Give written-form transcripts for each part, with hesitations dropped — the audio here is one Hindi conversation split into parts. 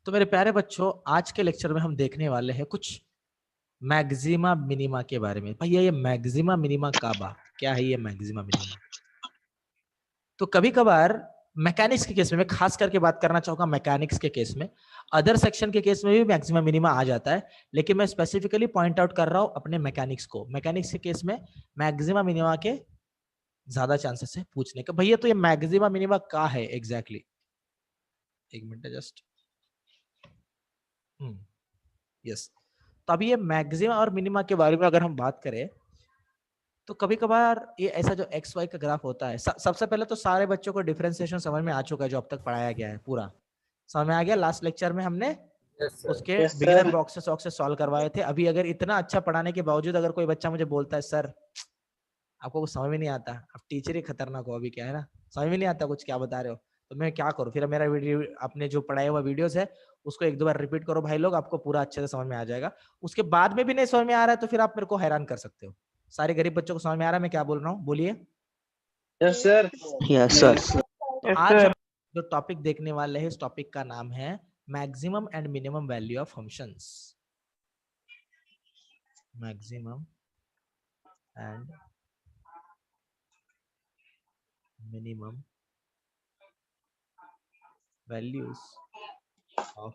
तो मेरे प्यारे बच्चों, आज के लेक्चर में हम देखने वाले हैं कुछ मैक्सिमा मिनिमा के बारे में। भैया ये मैक्सिमा मिनिमा क्या है ये मैक्सिमा मिनिमा? तो कभी कभार मैकेनिक्स के केस में मैं खास करके बात करना चाहूंगा, मैकेनिक्स के केस में, अदर सेक्शन के केस में भी मैक्सिमा मिनिमा आ जाता है, लेकिन मैं स्पेसिफिकली पॉइंट आउट कर रहा हूं अपने मैकेनिक्स को। मैकेनिक्स के केस में मैक्सिमा मिनिमा के ज्यादा चांसेस है पूछने का। भैया तो ये मैक्सिमा मिनिमा क्या है एग्जैक्टली? एक मिनट जस्ट। यस, तो अभी ये मैक्सिमा और मिनिमा के बारे में अगर हम बात करें तो कभी कभार ये ऐसा जो एक्स वाई का ग्राफ होता है, सबसे पहले तो सारे बच्चों को डिफरेंशिएशन समझ में आ चुका है, जो अब तक पढ़ाया गया है पूरा समझ में आ गया। लास्ट लेक्चर में हमने उसके बिगिनर बॉक्सेस ऑक्सेस सॉल्व करवाए थे। अभी अगर इतना अच्छा पढ़ाने के बावजूद अगर कोई बच्चा मुझे बोलता है सर आपको कुछ समझ में नहीं आता, अब टीचर ही खतरनाक हो, अभी क्या है ना, समझ में नहीं आता कुछ क्या बता रहे हो, तो मैं क्या करूँ? फिर मेरा वीडियो, अपने जो पढ़ाया हुआ वीडियोस है उसको एक दो बार रिपीट करो भाई लोग, आपको पूरा अच्छे से समझ में आ जाएगा। उसके बाद में भी नहीं समझ में आ रहा है तो फिर आप मेरे को हैरान कर सकते हो। सारे गरीब बच्चों को समझ में आ रहा है मैं क्या बोल रहा हूँ? बोलिए। Yes sir. Yes sir. तो आज हम जो टॉपिक देखने वाले हैं, इस टॉपिक का नाम है maximum and minimum value of functions. Maximum and minimum values of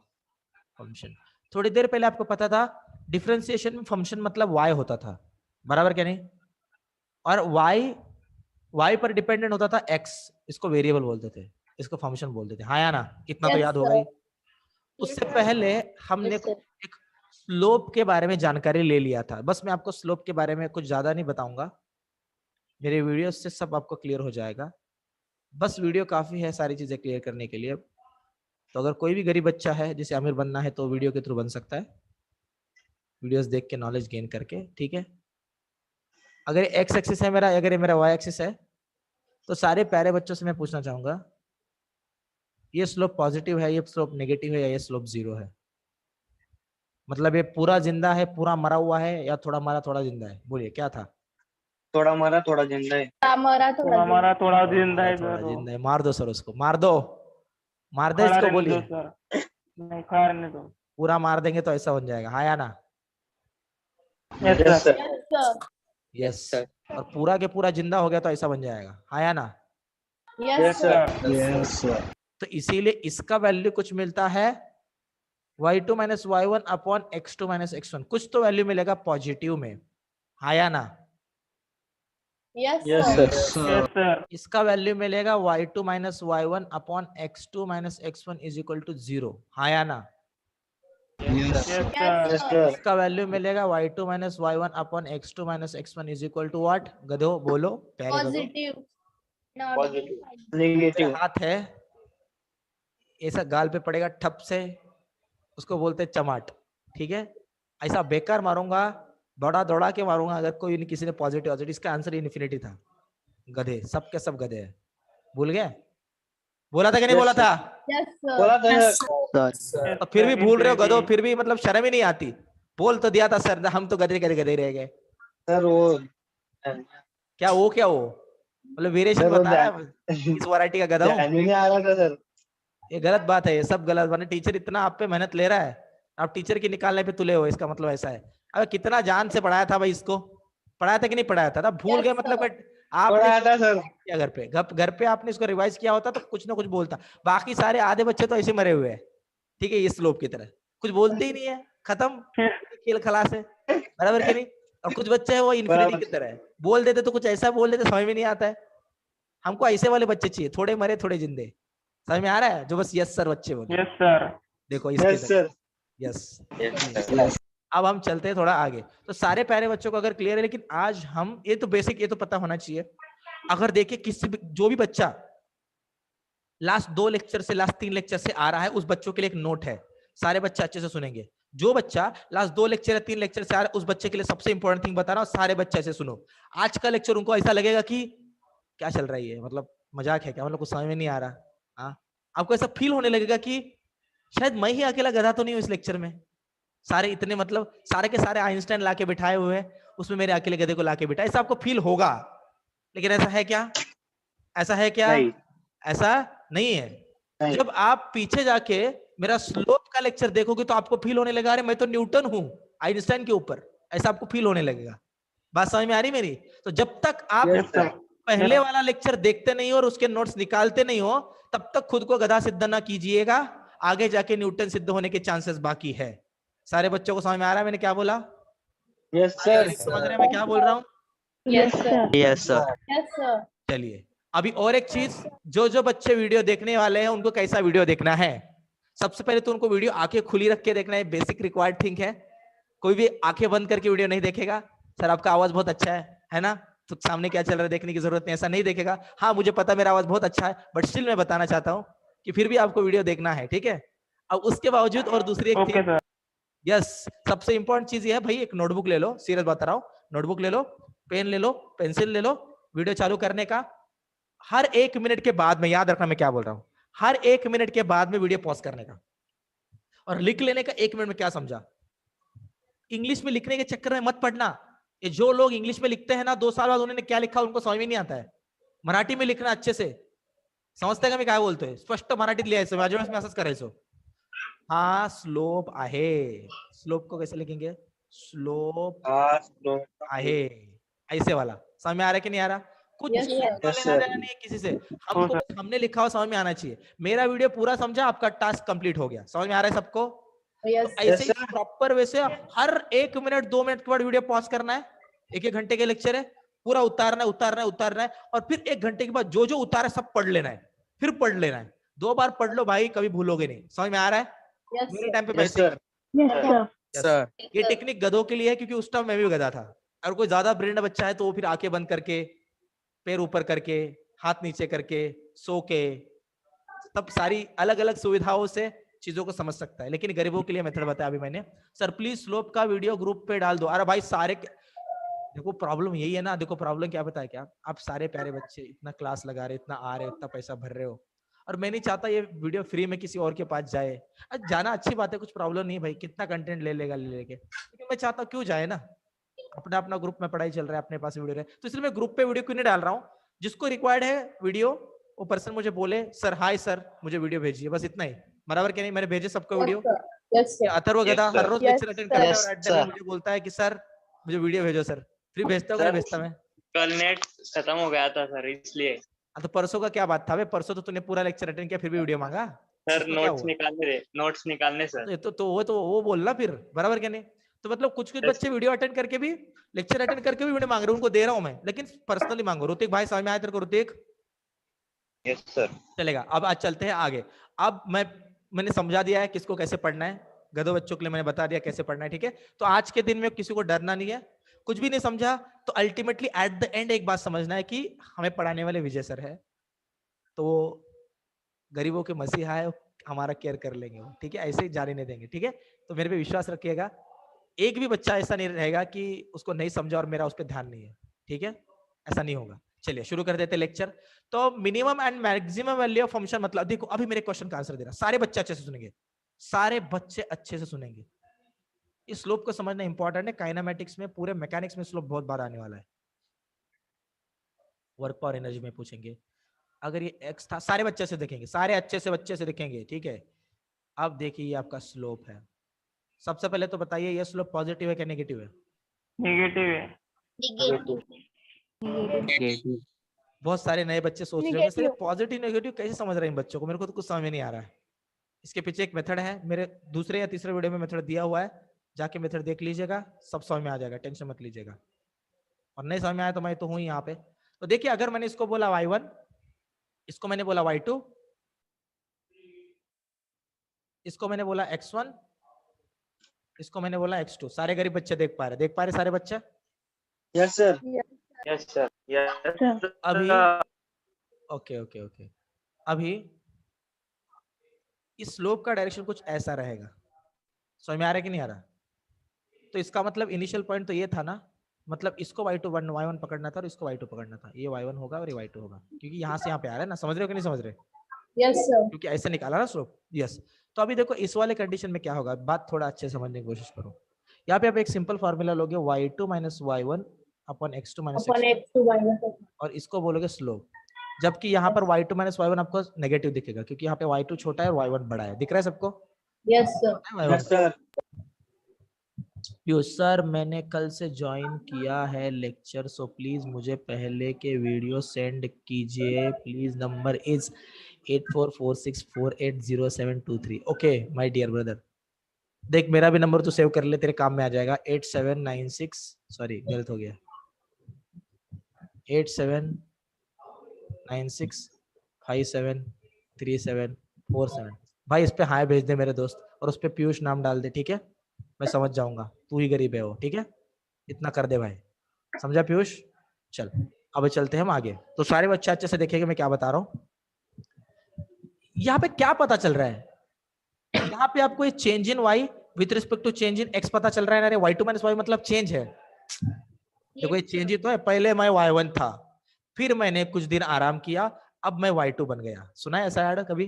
function. थोड़ी देर पहले आपको पता था डिफरेंशिएशन में फंक्शन मतलब y होता था, बराबर क्या नहीं? और y पर डिपेंडेंट होता था x, इसको वेरिएबल बोलते थे, इसको फंक्शन बोलते थे, हाँ या ना? इतना तो याद होगा ही। उससे पहले हमने एक स्लोप के बारे में जानकारी ले लिया था। बस मैं आपको स्लोप के बारे में कुछ ज्यादा नहीं बताऊंगा, मेरे वीडियो से सब आपको क्लियर हो जाएगा। बस वीडियो काफी है सारी चीजें क्लियर करने के लिए। तो अगर कोई भी गरीब बच्चा है जिसे अमीर बनना है तो वीडियो के थ्रू बन सकता है, वीडियोस देख के नॉलेज गेन करके, ठीक है। अगर एक्स एक्सिस है मेरा, अगर ये मेरा वाई एक्सिस है, तो सारे प्यारे बच्चों से मैं पूछना चाहूंगा ये स्लोप पॉजिटिव है, ये स्लोप नेगेटिव है, या ये स्लोप जीरो है? मतलब ये पूरा जिंदा है, पूरा मरा हुआ है, या थोड़ा मरा थोड़ा जिंदा है? बोलिए क्या था? थोड़ा मरा थोड़ा जिंदा है। मरा थोड़ा जिंदा है। थोड़ा जिंदा है। मार दो सर उसको, मार दो, मार दो इसको। बोलिए नहीं खा रहने दो। पूरा मार देंगे तो ऐसा बन जाएगा, हाँ या ना? Yes sir. यस। और पूरा के पूरा जिंदा हो गया तो ऐसा बन जाएगा, हाँ या ना? Yes sir. तो इसीलिए इसका वैल्यू कुछ मिलता है y2 minus y1 upon x2 minus x1, कुछ तो वैल्यू मिलेगा पॉजिटिव में, हाँ या ना? Yes sir. इसका वैल्यू मिलेगा y2 minus y1 upon x2 minus x1 is equal to 0, हाँ या ना? इसका वैल्यू मिलेगा y2 minus y1 upon x2 minus x1 is equal to what? गधो बोलो, प्यारे गधो। नेगेटिव। हाथ है ऐसा गाल पे पड़ेगा ठप से, उसको बोलते चमाट, ठीक है। ऐसा बेकार मारूंगा, दौड़ा दौड़ा के मारूंगा अगर कोई किसी ने पॉजिटिव। इसका आंसर इन्फिनिटी था। गधे, सब के सब गधे हैं। भूल गए? बोला था कि नहीं बोला था? बोला था सर। तो फिर भी भूल रहे हो गधो, फिर भी मतलब शर्म ही नहीं आती। बोल तो दिया था सर, हम तो गधे गधे गधे रह गए। सर वो क्या वो, क्या वो मतलब वेरिएशन बता रहा है इस वैरायटी का गधा हूं? नहीं आ रहा था सर। ये गलत बात है, ये सब गलत बात है। टीचर इतना आप पे मेहनत ले रहा है, आप टीचर की निकालने पे तुले हो, इसका मतलब ऐसा है। अब कितना जान से पढ़ाया था भाई इसको, पढ़ाया था कि नहीं पढ़ाया था? भूल गए मतलब आपने पढ़ाया था सर। क्या घर पे आपने इसको रिवाइज किया होता तो कुछ ना कुछ बोलता। बाकी सारे आधे बच्चे तो ऐसे मरे हुए हैं, ठीक है, ये स्लोप की तरह कुछ बोलते ही नहीं है, खत्म खेल खलास है, बराबर कि नहीं? और कुछ बच्चे हैं वो इन्फिनिटी की तरह है, बोल देते तो कुछ ऐसा बोल देते समझ में नहीं आता है। हमको ऐसे वाले बच्चे चाहिए, थोड़े मरे थोड़े जिंदे। समझ में आ रहा है? जो बस यस सर बच्चे बोले। Yes sir. देखो इसके यस। अब हम चलते हैं थोड़ा आगे। तो सारे प्यारे बच्चों को अगर क्लियर है, लेकिन आज हम ये तो बेसिक, ये तो पता होना चाहिए। अगर देखिए किसी भी, जो भी बच्चा लास्ट 2 लेक्चर से लास्ट 3 लेक्चर से आ रहा है, उस बच्चों के लिए एक नोट है, सारे बच्चे अच्छे से सुनेंगे। जो बच्चा लास्ट 2 लेक्चर या 3 लेक्चर से आ रहा है, उस बच्चे के लिए सबसे इंपॉर्टेंट थिंग बता रहा हूं, सारे बच्चे ऐसे सुनो। आज का लेक्चर उनको ऐसा लगेगा कि क्या चल रही है, मतलब मजाक है क्या, मतलब कुछ समझ में नहीं आ रहा। हाँ, आपको ऐसा फील होने लगेगा कि शायद मैं ही अकेला गधा तो नहीं हूं इस लेक्चर में, सारे इतने मतलब सारे के सारे आइंस्टाइन लाके बिठाए हुए हैं, उसमें मेरे अकेले गधे को लाके बिठाए, ऐसा आपको फील होगा। लेकिन ऐसा है क्या? ऐसा है क्या? नहीं। ऐसा नहीं है। नहीं। जब आप पीछे जाके मेरा स्लोप का लेक्चर देखोगे तो आपको फील होने लगा, अरे मैं तो न्यूटन हूं आइंस्टाइन के ऊपर, ऐसा आपको फील होने लगेगा। बात समझ में आ रही मेरी? तो जब तक आप Yes, sir. पहले वाला लेक्चर देखते नहीं हो और उसके नोट्स निकालते नहीं हो, तब तक खुद को गधा सिद्ध ना कीजिएगा, आगे जाके न्यूटन सिद्ध होने के चांसेस बाकी है। सारे बच्चों को समझ में आ रहा है मैंने क्या बोला? Yes, सारे sir. समझ रहे हैं मैं क्या बोल रहा हूँ? Yes, sir. Yes sir. Yes, sir. चलिए अभी और एक चीज, जो जो बच्चे वीडियो देखने वाले हैं उनको कैसा वीडियो देखना है? सबसे पहले तो उनको वीडियो आंखें खुली रख के देखना है, बेसिक रिक्वायर्ड थिंग है। कोई भी आंखें बंद करके वीडियो नहीं देखेगा। सर आपका आवाज बहुत अच्छा है ना, तो सामने क्या चल रहा है देखने की जरूरत नहीं, ऐसा नहीं देखेगा। हाँ मुझे पता मेरा आवाज बहुत अच्छा है, बट स्टिल मैं बताना चाहता हूँ कि फिर भी आपको वीडियो देखना है, ठीक है? अब उसके बावजूद और दूसरी एक ओके थिंग, सर। यस, सबसे इंपॉर्टेंट चीज ये है भाई, एक नोटबुक ले लो, सीरियस बता रहा हूँ, नोटबुक ले लो, पेन ले लो, पेंसिल ले लो, वीडियो चालू करने का हर 1 मिनट के बाद में, याद रखना मैं क्या बोल रहा हूँ, हर 1 मिनट के बाद में वीडियो पॉज करने का और लिख लेने का 1 मिनट में क्या समझा। इंग्लिश में लिखने के चक्कर में मत पढ़ना। ये जो लोग इंग्लिश में लिखते हैं ना, 2 साल बाद उन्होंने क्या लिखा उनको समझ में नहीं आता है। मराठी में लिखना अच्छे से, समजते का मी काय बोलतोय, स्पष्ट मराठीत लिहायचं, माझ्या वेळेस मी असंच करायचो। हाँ स्लोप आहे, स्लोप को कैसे लिखेंगे, स्लोप Ah, no. आहे, ऐसे वाला। समझ में आ रहा है कि नहीं आ रहा? कुछ Yes, sir. लेना Yes, sir. देना नहीं है किसी से, हमको बस हमने लिखा हुआ समझ में आना चाहिए। मेरा वीडियो पूरा समझा, आपका टास्क कंप्लीट हो गया। समझ में आ रहा है सबको? Yes, तो ऐसे ही sir. प्रॉपर वैसे हर 1 मिनट 2 मिनट के बाद वीडियो पॉज करना है। 1-1 घंटे के लेक्चर है, पूरा उतारना है उतारना है उतारना है, और फिर 1 घंटे के बाद जो जो उतारा है सब पढ़ लेना है, फिर पढ़ लेना है। 2 बार पढ़ लो भाई, कभी भूलोगे नहीं। समझ में आ रहा है? Yes, मेरे sir. टाइम पे Yes, वैसे ही sir. Yes, sir. Yes. Sir. ये टेक्निक गधों के लिए है, क्योंकि उस टाइम मैं भी गधा था। और कोई ज्यादा ब्रेन बच्चा है तो वो फिर आंखें बंद करके, पैर ऊपर करके, हाथ नीचे करके, सो के, तब सारी अलग अलग सुविधाओं से चीजों को समझ सकता है। लेकिन गरीबों के लिए मेथड बताया अभी मैंने। सर प्लीज स्लोप का वीडियो ग्रुप पे डाल दो। अरे भाई सारे, देखो प्रॉब्लम यही है ना, देखो प्रॉब्लम क्या बताया, क्या आप सारे प्यारे बच्चे इतना क्लास लगा रहे, इतना आ रहे, इतना पैसा भर रहे हो, और मैं नहीं चाहता ये वीडियो फ्री में किसी और के पास जाए। जाना अच्छी बात है, कुछ प्रॉब्लम नहीं भाई, कितना कंटेंट ले लेगा ले लेके, लेकिन मैं चाहता हूँ क्यों जाए ना, अपना अपना ग्रुप में पढ़ाई चल रहा है, अपने पास वीडियो रहे, तो इसलिए मैं ग्रुप पे वीडियो क्यों नहीं डाल रहा हूँ। जिसको रिक्वायर्ड है वीडियो, वो पर्सन मुझे बोले सर हाय सर मुझे वीडियो भेजिए, बस इतना ही। बराबर क्या नहीं, मैंने भेजे सबको वीडियो। Yes, sir. अथर्व गधा हर रोज Yes, लेक्चर अटेंड sir. करता है Yes, और एट द sir. मुझे बोलता है कि सर मुझे वीडियो भेजो सर। फिर भेजता हूँ, Sir. भेजता मैं। कल नेट खत्म हो गया था सर, इसलिए। तो परसों का क्या बात था? परसों तो तूने पूरा लेक्चर अटेंड किया फिर भी वीडियो मांगा। सर उसमें क्या नोट्स हुआ? निकालने थे, नोट्स निकालने सर। तो वो बोलना फिर, बराबर क्या नहीं। तो मतलब कुछ कुछ बच्चे वीडियो अटेंड करके भी, लेक्चर अटेंड करके भी वीडियो मांग रहे हैं, उनको दे रहा हूं मैं, लेकिन पर्सनली मांगो। ऋतिक भाई समझ में आया तेरे को? Hrithik yes sir. चलेगा। अब आज चलते हैं आगे। अब मैंने समझा दिया है किसको कैसे पढ़ना है, गधों बच्चों के लिए मैंने बता दिया कैसे पढ़ना है, ठीक है? तो आज के दिन में किसी को डरना नहीं है। कुछ भी नहीं समझा तो अल्टीमेटली एट द एंड एक बात समझना है कि हमें पढ़ाने वाले विजय सर है, तो गरीबों के मसीहा है, हमारा केयर कर लेंगे वो, ठीक है? ऐसे ही जाने नहीं देंगे, ठीक है? तो मेरे पे विश्वास रखिएगा। एक भी बच्चा ऐसा नहीं रहेगा कि उसको नहीं समझा और मेरा उस पर ध्यान नहीं है, ठीक है? ऐसा नहीं होगा। चलिए शुरू कर देते लेक्चर। तो minimum and maximum value of function मतलब, देखो अभी मेरे क्वेश्चन का आंसर दे रहा, सारे बच्चे अच्छे से सुनेंगे, सारे बच्चे अच्छे से सुनेंगे। इस स्लोप को समझना इंपॉर्टेंट है। काइनेमेटिक्स में, पूरे मैकेनिक्स में स्लोप बहुत बार आने वाला है। वर्क पावर एनर्जी में पूछेंगे। अगर ये एक्स था, सारे बच्चे से देखेंगे, सारे अच्छे से बच्चे से देखेंगे, ठीक है? अब देखिए ये आपका स्लोप है। सबसे पहले तो बताइए ये स्लोप पॉजिटिव है क्या नेगेटिव है? नेगेटिव है। बहुत सारे नए बच्चे सोच रहे होंगे सर पॉजिटिव नेगेटिव कैसे समझ रहे हैं बच्चों को, मेरे को तो कुछ समझ में नहीं आ रहा है। इसके पीछे एक मेथड है, मेरे दूसरे या तीसरे वीडियो में मेथड दिया हुआ है, जाके मेथड देख लीजिएगा, सब समझ में आ जाएगा, टेंशन मत लीजिएगा। और नहीं समझ में आया तो मैं तो हूं यहाँ पे। तो देखिए अगर मैंने इसको बोला y1, इसको मैंने बोला y2, इसको मैंने बोला x1, इसको मैंने बोला x2, सारे गरीब बच्चे देख पा रहे सारे बच्चे? Yes, sir. Yes sir. Yes अभी ओके ओके ओके, अभी इस स्लोप का डायरेक्शन कुछ ऐसा रहेगा। समझ में आ रहा है कि नहीं आ रहा? तो इसका मतलब इनिशियल पॉइंट तो ये था ना, मतलब इसको y1 पकड़ना था और इसको y2 पकड़ना था। ये y1 होगा और ये y2 होगा, क्योंकि यहाँ से यहाँ पे आ रहा है ना। समझ रहे हो कि नहीं समझ रहे? Yes, sir. क्योंकि ऐसे निकाला ना स्लोप। यस। तो अभी देखो इस वाले कंडीशन में क्या होगा, बात थोड़ा अच्छे समझने की कोशिश करो। यहाँ पे आप एक सिंपल फॉर्मूला लोगे y2 - y1 upon x2 - Upon x1, x to y1. और इसको बोलोगे स्लोप। जबकि यहाँ पर y2 - y1 आपको नेगेटिव दिखेगा, क्योंकि यहाँ पे y2 छोटा है और y1 बड़ा है। दिख रहा है सबको? Yes, sir. Yes, sir. Piyush sir मैंने कल से ज्वाइन किया है लेक्चर, सो प्लीज मुझे पहले के वीडियो सेंड कीजिए please. Number is 8446480723। Okay my dear brother, देख मेरा भी नंबर तो सेव कर ले, तेरे काम में आ जाएगा। 8796, सॉरी गलत हो गया, 8796573747। भाई इस पे हाय भेज दे मेरे दोस्त, और उस पे पीयूष नाम डाल दे, ठीक है? मैं समझ जाऊंगा तू ही गरीब है वो, ठीक है? इतना कर दे भाई, समझा पीयूष? चल अब चलते हैं हम आगे। तो सारे बच्चे अच्छे से देखेंगे मैं क्या बता रहा हूं। यहाँ पे क्या पता चल रहा है? यहाँ पे आपको ये change in Y with respect to change in X पता चल रहा है ना रे। y2 माइनस वाई मतलब चेंज है। देखो ये चेंज ही तो है, पहले मैं y1 था, फिर मैंने कुछ दिन आराम किया, अब मैं y2 बन गया। सुना है ऐसा यार कभी?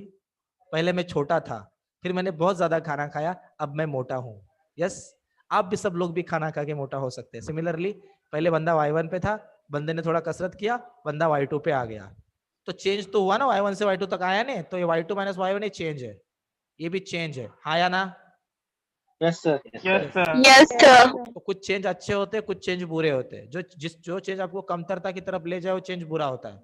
पहले मैं छोटा था, फिर मैंने बहुत ज्यादा खाना खाया, अब मैं मोटा हूं। यस, आप भी सब लोग भी खाना खा के मोटा हो सकते हैं। सिमिलरली पहले बंदा y1 पे था, बंदे ने थोड़ा कसरत किया, बंदा y2 पे आ गया, तो चेंज तो हुआ ना, y1 से y2 तक आया नहीं, तो ये y2 माइनस y1 चेंज है, ये भी चेंज है, हाँ या ना? Yes, sir. Yes, sir. Yes, sir. तो कुछ चेंज अच्छे होते हैं, कुछ चेंज बुरे होते हैं। जो चेंज आपको कमतरता की तरफ ले जाए वो चेंज बुरा होता है,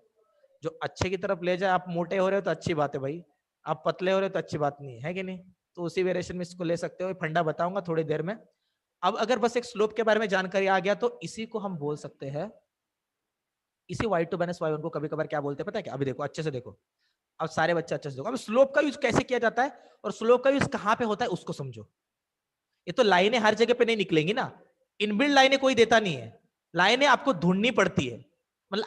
जो अच्छे की तरफ ले जाए, आप मोटे हो रहे हो तो अच्छी बात है भाई, आप पतले हो रहे हो तो अच्छी बात नहीं है कि नहीं? तो उसी वेरिएशन में इसको ले सकते हो, फंडा बताऊंगा थोड़ी देर में। अब अगर बस एक स्लोप के बारे में जानकारी आ गया तो इसी को हम बोल सकते हैं, इसी y2 माइनस y1 को कभी कभार क्या बोलते हैं पता है क्या? अभी देखो अच्छे से देखो, अब सारे बच्चे अच्छे से देखो। अब स्लोप का यूज कैसे किया जाता है और स्लोप का यूज कहां पे होता है उसको समझो। ये तो लाइनें हर जगह पे नहीं निकलेंगी ना, इनबिल्ड लाइनें कोई देता नहीं है, लाइनें आपको ढूंढनी पड़ती है। मतलब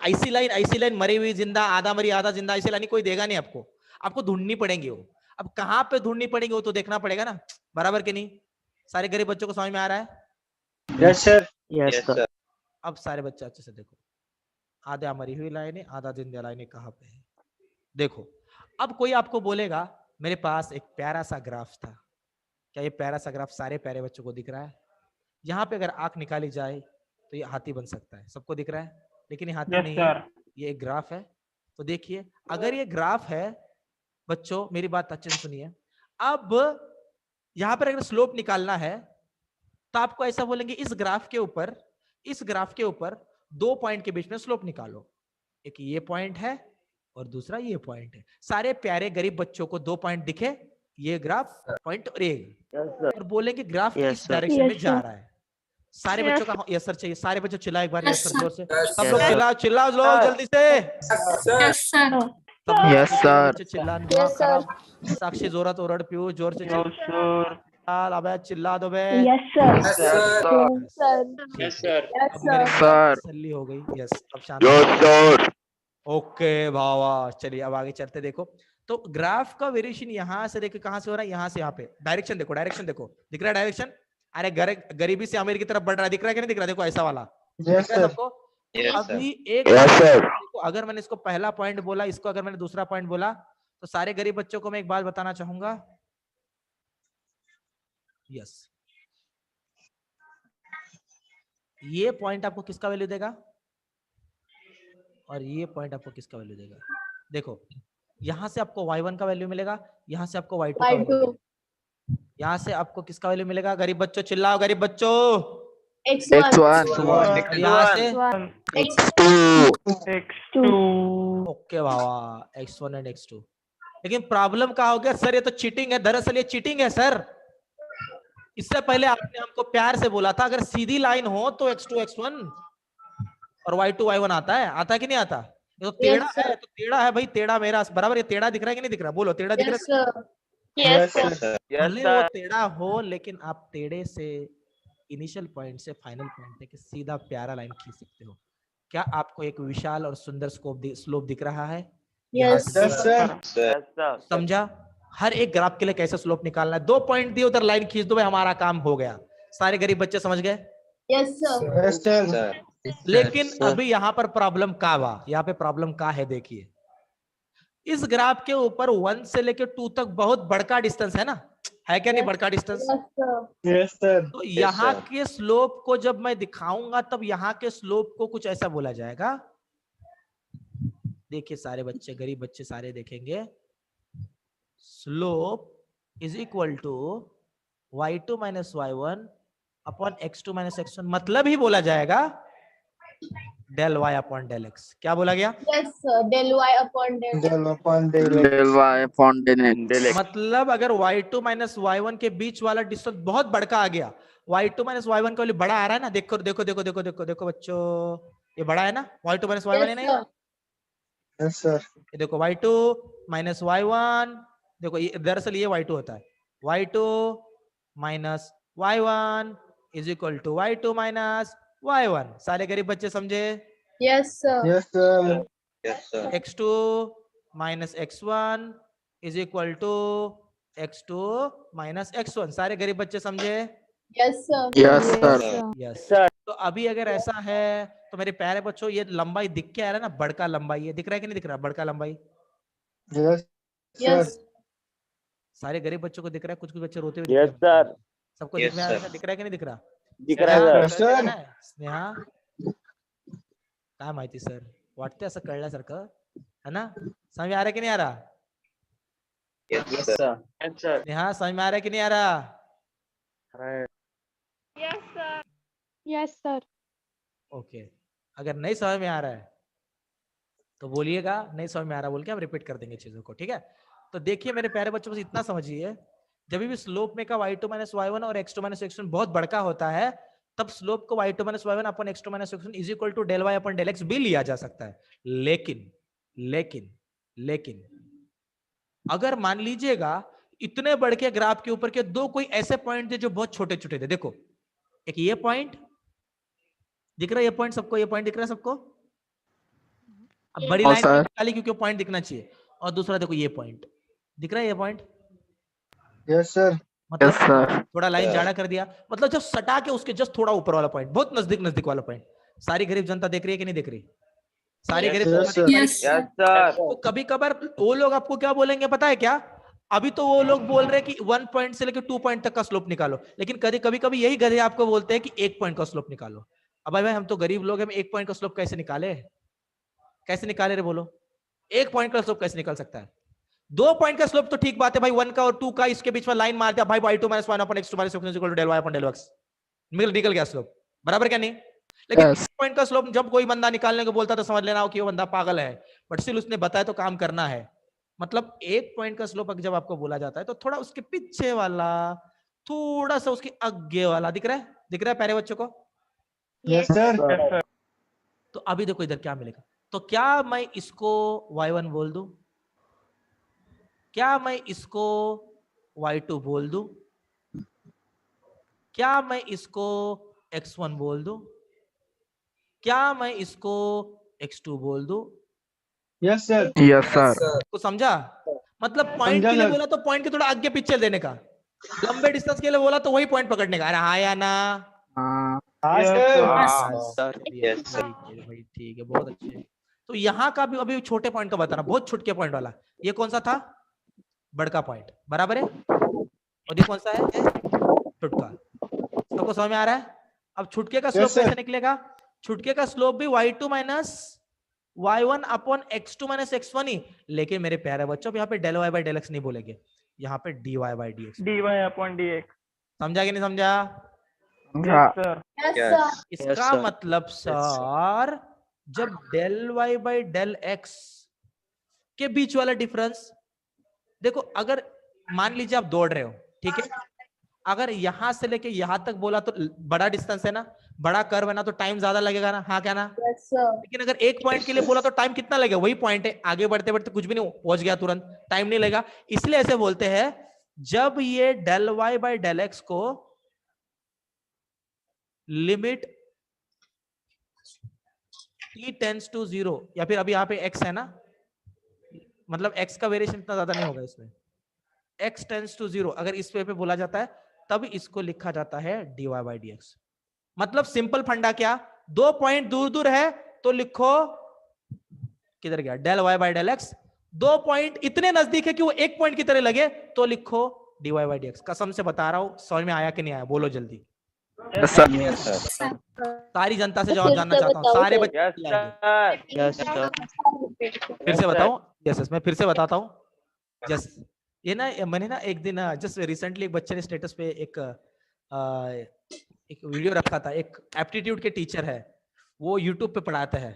ऐसी लाइन मरी हुई जिंदा, आधा मरी आधा जिंदा, ऐसी लाइन कोई देगा नहीं आपको, आपको ढूंढनी पड़ेंगी वो। अब कहां पे ढूंढनी पड़ेंगी वो तो देखना पड़ेगा ना, बराबर के नहीं? सारे गरीब बच्चों को समझ में आ रहा है? Yes, sir. Yes, sir. अब सारे बच्चे अच्छे से देखो, आधा मरी हुई लाइनें आधा जिंदा लाइनें कहां पे है देखो। अब कोई आपको बोलेगा मेरे पास एक प्यारा सा ग्राफ था, क्या ये प्यारा सा ग्राफ सारे प्यारे बच्चों को दिख रहा है? यहाँ पे अगर आंख निकाली जाए तो ये हाथी बन सकता है, सबको दिख रहा है, लेकिन ये हाथी Yes, नहीं sir. है, ये एक ग्राफ है। तो देखिए अगर ये ग्राफ है बच्चों, मेरी बात अच्छे से सुनिए, अब यहाँ पर अगर स्लोप निकालना है तो आपको ऐसा बोलेंगे इस ग्राफ के ऊपर 2 पॉइंट के बीच में स्लोप निकालो, एक ये पॉइंट है और दूसरा ये पॉइंट है। सारे प्यारे गरीब बच्चों को 2 पॉइंट दिखे, ये ग्राफ पॉइंट और ये, और बोलेंगे ग्राफ इस डायरेक्शन में जा रहा है। सारे बच्चों का यस सर चाहिए, सारे बच्चों चिल्लाओ एक बार यस सर जोर से, सब लोग चिल्लाओ लोग जल्दी से। Yes, sir. सब लोग Yes, sir. बच्चे चिल्ला, Yes, दिमाग sir. खराब। साक्षी जोरात ओरड, पीयूष जोर से Yes, sir. अबे चिल्ला दो बे। Yes, sir. Yes, sir. Yes, sir. Yes, अब मेरे sir. Sir. तसल्ली हो गई। यस अब शांत Yes, sir. ओके भावा, चलिए अब आगे चलते। देखो तो ग्राफ का वेरिएशन यहाँ से देखो कहां से हो रहा है, यहाँ से यहाँ पे। डायरेक्शन देखो दिख रहा है डायरेक्शन? अरे गरीबी से अमीर की तरफ बढ़ रहा है, दिख रहा है कि नहीं दिख रहा? देखो ऐसा वाला Yes, दिख रहा है sir. सबको? Yes, sir. अभी एक Yes, sir. देखो, अगर मैंने इसको पहला पॉइंट बोला, इसको अगर मैंने दूसरा पॉइंट बोला, तो सारे गरीब बच्चों को मैं एक बात बताना चाहूंगा। यस, ये पॉइंट आपको किसका वैल्यू देगा और ये पॉइंट आपको किसका वैल्यू देगा? देखो यहां से आपको y1 का वैल्यू मिलेगा, यहां से आपको y2 का वैल्यू Y2. मिलेगा, यहां से आपको किसका वैल्यू मिलेगा? गरीब बच्चों चिल्लाओ, गरीब बच्चों। X1. X1. और यहाँ से X2. X2. ओके भावा, x1 एंड x2। लेकिन प्रॉब्लम क्या हो गया सर? ये तो चीटिंग है, दरअसल ये चीटिंग है सर। इससे पहले आपने हमको प्यार से बोला था अगर सीधी लाइन हो तो x2 x1 और y2 y1 आता है कि नहीं आता? ये तो टेढ़ा Yes, sir. है, तो टेढ़ा है भाई, टेढ़ा मेरा बराबर। ये टेढ़ा दिख रहा है कि नहीं दिख रहा? बोलो टेढ़ा दिख रहा Yes, है? sir. Yes, sir. Sir. भले वो टेढ़ा हो, लेकिन आप टेढ़े से इनिशियल पॉइंट से फाइनल पॉइंट तक सीधा प्यारा लाइन खींच सकते हो। क्या आपको एक विशाल और सुंदर स्लोप दिख रहा है? Yes, Yes, sir. Sir. समझा? हर एक ग्राफ के लिए कैसे स्लोप निकालना है। 2 पॉइंट दिए, उधर लाइन खींच दो भाई, हमारा काम हो गया। सारे गरीब बच्चे समझ गए? Yes, sir. Yes, sir. Sir. लेकिन अभी यहाँ पर प्रॉब्लम का बा, यहाँ पे प्रॉब्लम का है, देखिए इस ग्राफ के ऊपर 1 से लेकर 2 तक बहुत बड़का डिस्टेंस है ना, है क्या नहीं? बड़का distance. Yes, sir. Yes, sir. तो यहाँ sir. के स्लोप को जब मैं दिखाऊंगा तब यहाँ के स्लोप को कुछ ऐसा बोला जाएगा। देखिए सारे बच्चे, गरीब बच्चे सारे देखेंगे, slope is equal to y2 minus y1 upon x2 minus x1, मतलब ही बोला जाएगा del y upon del x। क्या बोला गया? Yes, sir. Del Y upon del X. Del upon del X. del y upon del x. Del X. मतलब अगर y2 माइनस y1 के बीच वाला डिस्टेंस बहुत बड़का आ गया, y2 माइनस y1 का वैल्यू बड़ा आ रहा है ना, देखो देखो देखो देखो देखो देखो बच्चों, ये बड़ा है ना, y2 माइनस y1 है Yes, नहीं? sir. Yes, sir. ये देखो y2 माइनस y1, देखो ये दरअसल ये y2 होता है, y2 minus y1 is equal to y2 minus y1। सारे गरीब बच्चे समझे? Yes, sir. Yes, sir. Yes, sir. x2 minus x1 is equal to x2 minus x1। सारे गरीब बच्चे समझे? Yes, sir. Yes, sir. Yes. Sir. तो अभी अगर ऐसा है तो मेरे प्यारे बच्चों, ये लंबाई दिख के आ रहा है ना, बड़का लंबाई, ये दिख रहा है कि नहीं दिख रहा बड़का लंबाई? Yes, sir. Yes. सारे गरीब बच्चों को दिख रहा है, कुछ कुछ बच्चे रोते हुए दिख Yes, रहे हैं। sir. सबको Yes, दिख रहा है, sir. दिख रहा है कि नहीं दिख रहा? दिख रहा है, Yes, sir. sir. स्नेहा काय माहिती सर, वाटते असं कळल्यासारखं है ना? समझ में आ रहा है कि नहीं आ रहा? Yes, sir. Yes, sir. Sneha समझ में आ रहा है कि नहीं आ रहा? Yes, sir. ओके, अगर नहीं समझ में आ रहा है तो बोलिएगा, नहीं समझ में आ रहा बोल के हम रिपीट कर देंगे चीजों को, ठीक है? तो देखिए मेरे प्यारे बच्चों, बस इतना समझिए, जब भी स्लोप में का y2 माइनस y1 और x2 माइनस x1 बहुत बड़का होता है, तब स्लोप को y2 minus y1 upon x2 minus x1 is equal to del y upon del x भी लिया जा सकता है। लेकिन लेकिन लेकिन अगर मान लीजिएगा इतने बड़े के ग्राफ के ऊपर के दो कोई ऐसे पॉइंट थे जो बहुत छोटे छोटे थे, देखो एक ये पॉइंट दिख रहा है, ये पॉइंट सबको, ये पॉइंट दिख रहा है सबको? अब बड़ी हाँ, लाइन सर। निकाली क्योंकि पॉइंट दिखना चाहिए। और दूसरा देखो ये पॉइंट दिख रहा है, ये पॉइंट Yes, sir. मतलब Yes, sir. थोड़ा लाइन Sir. जाड़ा कर दिया, मतलब जब सटा के उसके जस्ट थोड़ा ऊपर वाला पॉइंट, बहुत नजदीक नजदीक वाला पॉइंट। सारी गरीब जनता देख रही है कि नहीं देख रही? सारी Yes, गरीब sir. जनता देख रही है? Yes, Yes, sir. तो कभी कभार वो लोग आपको क्या बोलेंगे पता है क्या? अभी तो वो लोग बोल रहे हैं कि 1 पॉइंट से लेकर 2 पॉइंट तक का स्लोप निकालो, लेकिन कभी कभी यही गधे आपको बोलते हैं कि 1 पॉइंट का स्लोप निकालो। अब भाई हम तो गरीब लोग हैं, हम 1 पॉइंट का स्लोप कैसे निकाले? कैसे निकाले रे बोलो? 1 पॉइंट का स्लोप कैसे निकल सकता है? 2 पॉइंट का स्लोप तो ठीक बात है भाई, 1 का और 2 का इसके बीच में लाइन मार दिया भाई, y2 minus 1 upon x2 minus x1 equal to del y upon del x, निकल गया स्लोप, बराबर क्या नहीं? लेकिन Yes. 1 पॉइंट का स्लोप जब कोई बंदा निकालने को बोलता तो समझ लेना हो कि वो बंदा पागल है, बट स्टिल उसने बताया तो काम करना है। मतलब 1 पॉइंट का स्लोप जब आपको बोला जाता है तो थोड़ा उसके पीछे वाला, थोड़ा सा उसके आगे वाला दिख रहा है? दिख रहा है प्यारे बच्चों को? Yes, sir. Yes, sir. तो अभी देखो इधर क्या मिलेगा। तो क्या मैं इसको y1 बोल दूं? क्या मैं इसको y2 बोल दूं? क्या मैं इसको x1 बोल दूं? क्या मैं इसको x2 बोल दूं? Yes, sir. Yes, sir. को समझा? मतलब पॉइंट समझा के लिए सर। बोला तो पॉइंट के थोड़ा आगे पीछे देने का, लंबे डिस्टेंस के लिए बोला तो वही पॉइंट पकड़ने का। अरे हाँ या ना? हाँ, Yes, sir. हाँ, sir. Yes, sir. ठीक है भाई, ठीक है, बहुत अच्छे। तो यहाँ का भी अभी छोटे पॉइंट का बताना, बहुत छुटके पॉइंट वाला। ये कौन सा था? बड़का पॉइंट, बराबर है। और ये कौन सा है? छुटका। सबको समझ में आ रहा है? अब छुटके का स्लोप Yes, sir. कैसे निकलेगा? छुटके का स्लोप भी y2 minus y1 upon x2 minus x1 ही, लेकिन मेरे प्यारे बच्चों यहाँ पे del y by del x नहीं बोलेंगे, यहाँ पे dy by dx। dy upon dx. समझा कि नहीं समझा? Yes, sir. Yes, Yes. sir. इसका sir. मतलब सर जब del y by del x के बीच वाला डिफरेंस, देखो अगर मान लीजिए आप दौड़ रहे हो, ठीक है, अगर यहां से लेके यहां तक बोला तो बड़ा डिस्टेंस है ना, बड़ा कर्व है ना, तो टाइम ज्यादा लगेगा ना? हाँ क्या ना? Yes, sir. लेकिन अगर एक पॉइंट के लिए बोला तो टाइम कितना लगेगा? वही पॉइंट है, आगे बढ़ते बढ़ते कुछ भी नहीं, पहुंच गया तुरंत, टाइम नहीं लगेगा। इसलिए ऐसे बोलते हैं जब ये del y by del x को लिमिट t टेंड्स टू 0, या फिर अभी यहाँ पे x है ना, मतलब x का वेरिएशन इतना ज्यादा नहीं होगा इसमें, x टेंड्स टू 0 अगर इस पे बोला जाता है तब इसको लिखा जाता है dy by dx। मतलब सिंपल फंडा क्या, 2 पॉइंट दूर दूर है तो लिखो, किधर गया del y by del x, 2 point इतने नजदीक है कि वो 1 पॉइंट की तरह लगे तो लिखो dy by dx। कसम से बता रहा हूं, समझ में आया कि नहीं आया? बोलो जल्दी। Yes, sir. Yes, sir. सारी जनता से तो जवाब फिर जानना से चाहता हूँ, बताओ सारे सर। बच्चे Yes, आएंगे। sir. Yes, sir. फिर से बताऊं? यस, मैं फिर से बताता हूं। यस, ये ना मैंने ना एक दिन जस्ट रिसेंटली एक बच्चे ने स्टेटस पे एक वीडियो रखा था। एक एप्टीट्यूड के टीचर है, वो यूट्यूब पे पढ़ाते हैं।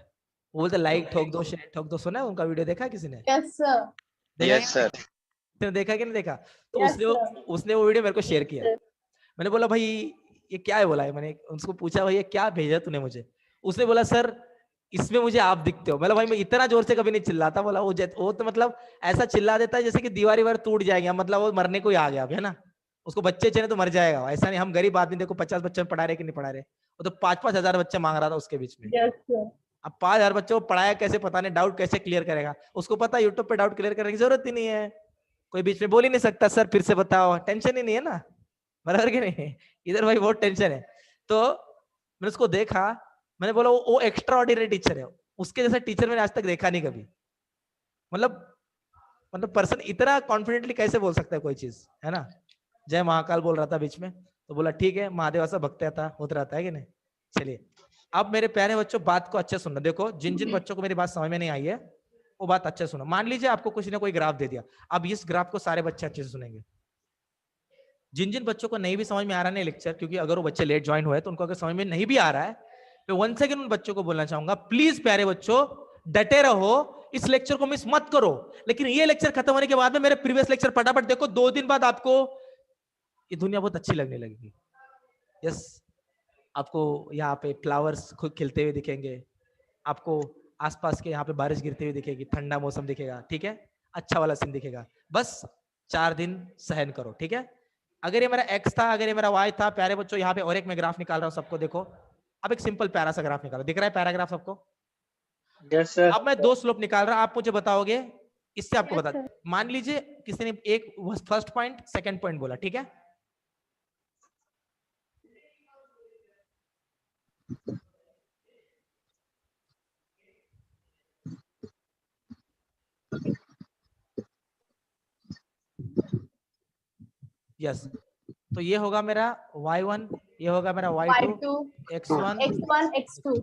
वो बोलते लाइक ठोक दो, शेयर ठोक दो। सुना है उनका वीडियो? देखा है किसी ने? Yes, sir. देखा Yes, sir. किसने देखा कि नहीं देखा? तो Yes, उसने वो वीडियो मेरे को शेयर किया। Yes. मैंने बोला भाई ये क्या है? बोला है, मैंने उसको पूछा भाई ये क्या भेजा तूने मुझे? उसने बोला सर इसमें मुझे आप दिखते हो। मतलब भाई मैं इतना जोर से कभी नहीं चिल्लाता। बोला वो तो मतलब ऐसा चिल्ला देता है जैसे कि दीवार वार टूट जाएगी, मतलब वो मरने को ही आ गया अब, है ना? उसको बच्चे चाहिए तो मर जाएगा। ऐसा नहीं हम गरीब आदमी देखो 50 बच्चे पढ़ा रहे कि नहीं पढ़ा रहे। वो तो 5-5 हजार बच्चे मांग रहा था उसके बीच में। Yes, sir. अब 5,000 बच्चों को पढ़ाया कैसे पता नहीं, डाउट कैसे क्लियर करेगा? उसको पता है यूट्यूब पे डाउट क्लियर करने की जरूरत ही नहीं है। कोई बीच में बोल ही नहीं सकता सर फिर से बताओ, टेंशन ही नहीं है ना, बराबर कि नहीं? इधर भाई बहुत टेंशन है। तो मैंने उसको देखा, मैंने बोला वो एक्स्ट्रा ऑर्डिनरी टीचर है। उसके जैसा टीचर मैंने आज तक देखा नहीं कभी। मतलब पर्सन इतना कॉन्फिडेंटली कैसे बोल सकता है कोई चीज, है ना? जय महाकाल बोल रहा था बीच में, तो बोला ठीक है महादेव ऐसा भक्त होता रहता है कि नहीं। चलिए अब मेरे प्यारे बच्चों बात को अच्छे सुनना। देखो जिन जिन बच्चों को मेरी बात समझ में नहीं आई है वो बात अच्छे सुनो। मान लीजिए आपको कुछ ने कोई ग्राफ दे दिया, अब इस ग्राफ को सारे बच्चे अच्छे से सुनेंगे। जिन जिन बच्चों को नहीं भी समझ में आ रहा नहीं लेक्चर, क्योंकि अगर वो बच्चे लेट ज्वाइन हुए तो उनको अगर समझ में नहीं भी आ रहा है, तो वन सेकंड उन बच्चों को बोलना चाहूंगा प्लीज प्यारे बच्चों डटे रहो, इस लेक्चर को मिस मत करो। लेकिन ये लेक्चर खत्म होने के बाद में मेरे प्रीवियस लेक्चर फटाफट देखो, 2 दिन बाद आपको ये दुनिया बहुत अच्छी लगने लगेगी। यस, आपको यहाँ पे फ्लावर्स खुद खिलते हुए दिखेंगे, आपको आसपास के यहाँ पे बारिश गिरती हुई दिखेगी, ठंडा मौसम दिखेगा, ठीक है, अच्छा वाला सीन दिखेगा। बस 4 दिन सहन करो, ठीक है। अगर ये मेरा एक्स था, अगर ये मेरा वाई था, प्यारे बच्चों यहाँ पे और एक मैं ग्राफ निकाल रहा हूँ सबको देखो। अब एक सिंपल प्यारा सा ग्राफ निकालो, दिख रहा है पैराग्राफ सबको? Yes, sir. अब मैं 2 स्लोप निकाल रहा हूं, आप मुझे बताओगे इससे आपको Yes, बता। sir. मान लीजिए किसी ने एक फर्स्ट पॉइंट सेकंड पॉइंट बोला, ठीक है। यस, तो ये होगा मेरा y1, ये होगा मेरा y2, Y2, x1, X1, X2.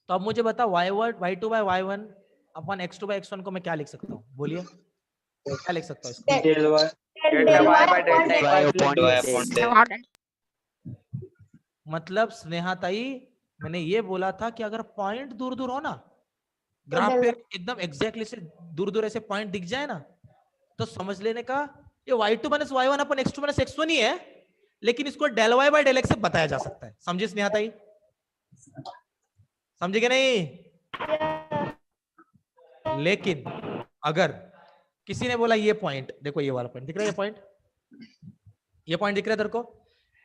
तो अब मुझे बता y2 by y1 upon x2 by x1 को मैं क्या लिख सकता हूँ? बोलिए क्या लिख सकता हूँ इसको? Del Y. Del Y by del X. Y upon Y X. upon X. मतलब स्नेहाताई मैंने ये बोला था कि अगर पॉइंट दूर दूर हो ना, ग्राफ पे एकदम एग्जैक्टली से दूर दूर ऐसे पॉइंट दिख जाए ना, तो समझ लेने का ये y2 minus y1 upon x2 minus x1 ही है, लेकिन इसको del y by del x से बताया जा सकता है। समझे स्नेहाताई? समझे क्या नहीं? लेकिन अगर किसी ने बोला ये पॉइंट देखो, ये वाला पॉइंट दिख रहा है, ये पॉइंट दिख रहा है तेरे को,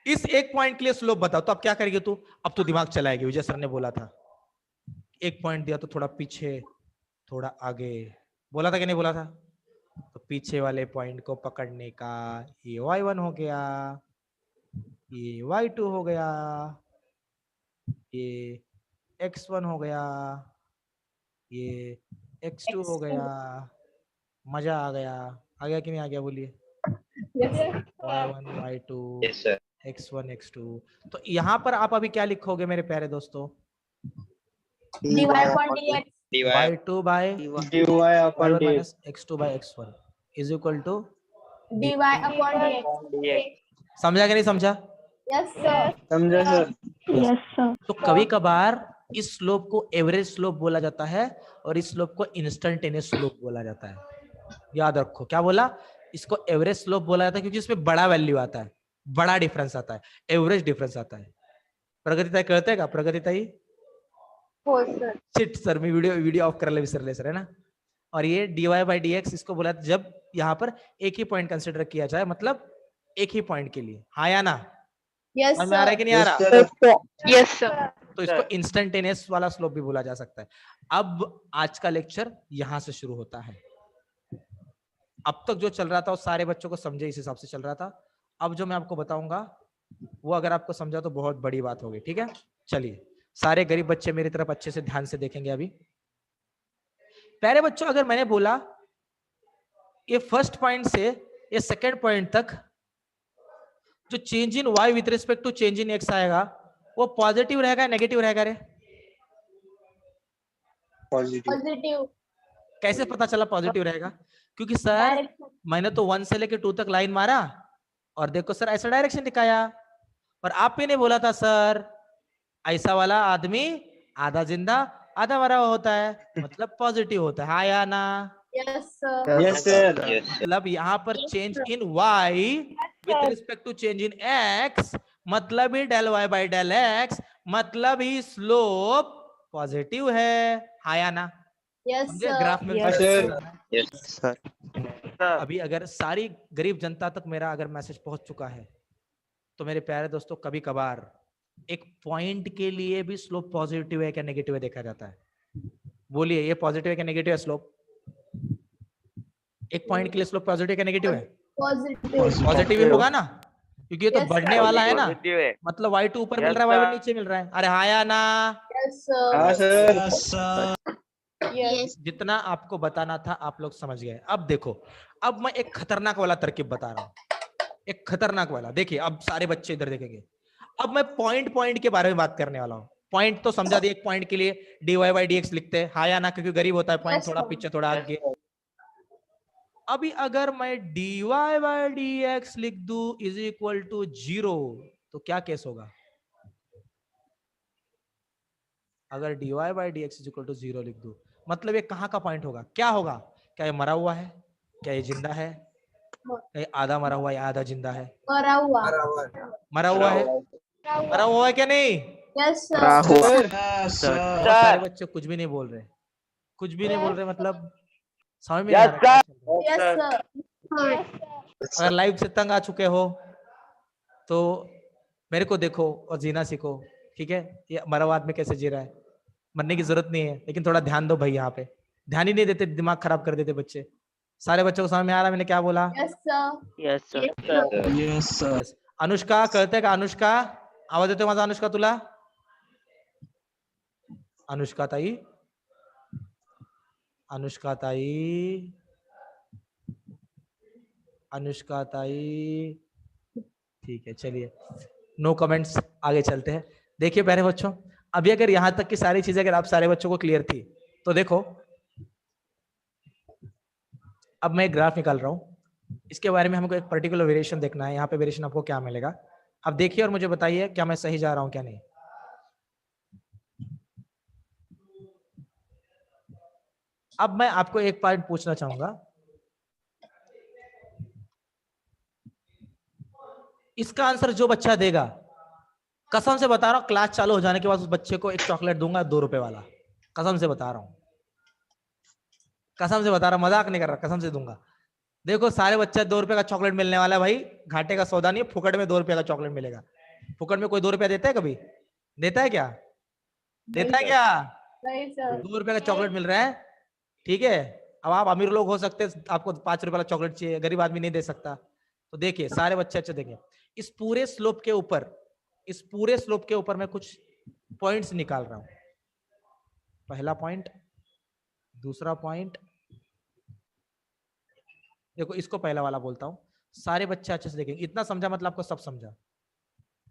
इस एक पॉइंट के लिए स्लोप बताओ, तो अब क्या करेगी तू? अब तो दिमाग चलाएगी। विजय सर ने बोला था एक पॉइंट दिया तो थोड़ा पीछे थोड़ा आगे, बोला था कि नहीं बोला था? तो पीछे वाले पॉइंट को पकड़ने का ये y1 हो गया, ये y2 हो गया, ये x1 हो गया, ये x2 हो गया। मजा आ गया कि नहीं आ गया? बोलिए। Yes, sir. y1 y2 Yes, sir. x1 x2। तो यहाँ पर आप अभी क्या लिखोगे मेरे प्यारे दोस्तों? dy upon dx. dy y2 by Dy upon y1 dx. minus x2 by x1 is equal to, dy upon dx. समझा कि नहीं समझा? Yes, sir. समझा सर? Yes, sir. तो कभी कभार इस स्लोप को एवरेज स्लोप बोला जाता है और इस स्लोप को इंस्टेंटेनियस स्लोप बोला जाता है। याद रखो क्या बोला? इसको एवरेज स्लोप बोला जाता है क्योंकि इसमें बड़ा वैल्यू आता है, बड़ा डिफरेंस आता है, एवरेज डिफरेंस आता है। प्रगतिताई कळतंय का? प्रगतिताई हो sir. Shit sir, me video of करायला विसरले सर, है ना। और ये dy by dx इसको बोला जब यहाँ पर एक ही पॉइंट कंसिडर किया जाए, मतलब एक ही पॉइंट के लिए। हाँ या ना? Yes, समझ में आ रहा है sir. कि नहीं आ Yes, रहा? sir. Yes, sir. तो इसको इंस्टेंटेनियस वाला स्लोप भी बोला जा सकता है। अब आज का लेक्चर यहां से शुरू होता है। अब तक जो चल रहा था वो सारे बच्चों को समझे इस हिसाब से चल रहा था। अब जो मैं आपको बताऊंगा वो अगर आपको समझा तो बहुत बड़ी बात होगी, ठीक है। चलिए सारे गरीब बच्चे मेरी तरफ अच्छे से ध्यान से देखेंगे। अभी प्यारे बच्चों, अगर मैंने बोला ये फर्स्ट पॉइंट से ये सेकेंड पॉइंट तक जो change in y with respect to change in x आएगा वो पॉजिटिव रहेगा नेगेटिव रहेगा? रे Positive. Positive. कैसे पता चला पॉजिटिव रहेगा? क्योंकि सर Direction. मैंने तो 1 से लेके 2 तक लाइन मारा और देखो सर ऐसा डायरेक्शन दिखाया, और आप ही ने बोला था सर ऐसा वाला आदमी आधा जिंदा आधा मरा हुआ होता है, मतलब पॉजिटिव होता है, हाँ या ना? Yes, sir. Yes, sir. Yes, sir. मतलब यहाँ पर Yes, change sir. In y with sir. Respect to change in x, मतलब ही del y by del x, मतलब ही स्लोप पॉजिटिव है, हाँ या ना? Yes, समझे sir. ग्राफ में Yes, sir. Yes, sir. अभी अगर सारी गरीब जनता तक मेरा अगर मैसेज पहुंच चुका है तो मेरे प्यारे दोस्तों, कभी कभार एक पॉइंट के लिए भी स्लोप पॉजिटिव है क्या नेगेटिव है देखा जाता है। बोलिए ये पॉजिटिव है क्या नेगेटिव है स्लोप? एक पॉइंट के लिए स्लोप पॉजिटिव है क्या नेगेटिव है? Positive. पॉजिटिव ही होगा ना, क्योंकि ये तो Yes, बढ़ने sir. वाला है ना, Positive है. मतलब y2 ऊपर मिल रहा है y1 नीचे मिल रहा है, अरे हाँ या ना? Yes, हाँ, sir. sir. Yes. जितना आपको बताना था आप लोग समझ गए। अब देखो, अब मैं एक खतरनाक वाला तरकीब बता रहा हूँ, एक खतरनाक वाला। देखिए अब सारे बच्चे इधर देखेंगे। अब मैं पॉइंट पॉइंट के बारे में बात करने वाला हूँ। पॉइंट तो समझा दिए, एक पॉइंट के लिए dy बाई dx लिखते हैं, हाँ या ना? क्योंकि गरीब होता है पॉइंट, Yes, थोड़ा sir. पीछे थोड़ा आगे। अभी अगर मैं dy बाई dx लिख दूं इज इक्वल टू 0 तो क्या केस होगा? अगर dy by dx is equal to 0 लिख दूं मतलब ये कहाँ का पॉइंट होगा? क्या होगा? क्या ये मरा हुआ है? क्या ये जिंदा है? क्या ये आधा मरा हुआ है या आधा जिंदा है? मरा हुआ. मरा हुआ है? मरा हुआ है क्या नहीं? Yes, sir. राहुल बहुत सारे बच्चे कुछ भी नहीं बोल रहे, कुछ भी नहीं बोल रहे, मतलब समझ में नहीं आ रहा क्या चल रहा है। Yes, sir. अगर लाइव से तंग आ चुके हो तो मेरे को देखो और जीना सीखो, ठीक है? ये मरा हुआ आदमी कैसे जी रहा है, मरने की जरूरत नहीं है, लेकिन थोड़ा ध्यान दो भाई। यहाँ पे ध्यान ही नहीं देते, दिमाग खराब कर देते बच्चे। सारे बच्चों को समझ में आ रहा है मैंने क्या बोला? Yes, sir. Yes, sir. Yes, sir. Yes. Anushka कळते का? अनुष्का आवाज येतोय माझा? अनुष्का तुला? अनुष्का ताई, अनुष्का ताई, अनुष्का ताई, ठीक है चलिए, नो कमेंट्स, आगे चलते हैं। देखिए प्यारे बच्चों, अभी अगर यहां तक की सारी चीजें अगर आप सारे बच्चों को क्लियर थी तो देखो अब मैं एक ग्राफ निकाल रहा हूं, इसके बारे में हमको एक पर्टिकुलर वेरिएशन देखना है। यहाँ पे वेरिएशन आपको क्या मिलेगा, अब देखिए और मुझे बताइए क्या मैं सही जा रहा हूं क्या नहीं। अब मैं आपको एक पॉइंट पूछना चाहूंगा, इसका आंसर जो बच्चा देगा, कसम से बता रहा हूं, क्लास चालू हो जाने के बाद उस बच्चे को एक चॉकलेट दूंगा 2 रुपए वाला, कसम से बता रहा हूं, कसम से बता रहा हूं, मजाक नहीं कर रहा, कसम से दूंगा। देखो सारे बच्चे 2 रुपए का चॉकलेट मिलने वाला है भाई, घाटे का सौदा नहीं है, फुकट में 2 रुपए का चॉकलेट मिलेगा। फुकट में कोई 2 रुपया देता है कभी? देता है क्या? देता है क्या? नहीं सर। 2 रुपए का चॉकलेट मिल रहा है, ठीक है। अब आप अमीर लोग हो सकते हैं, आपको 5 रुपए वाला चॉकलेट चाहिए, गरीब आदमी नहीं दे सकता। तो देखिए सारे बच्चे अच्छे देखें, इस पूरे स्लोप के ऊपर, इस पूरे स्लोप के ऊपर मैं कुछ पॉइंट्स निकाल रहा हूं। पहला पॉइंट, दूसरा पॉइंट, देखो इसको पहला वाला बोलता हूं, सारे बच्चे अच्छे से देखेंगे, इतना समझा मतलब आपको सब समझा।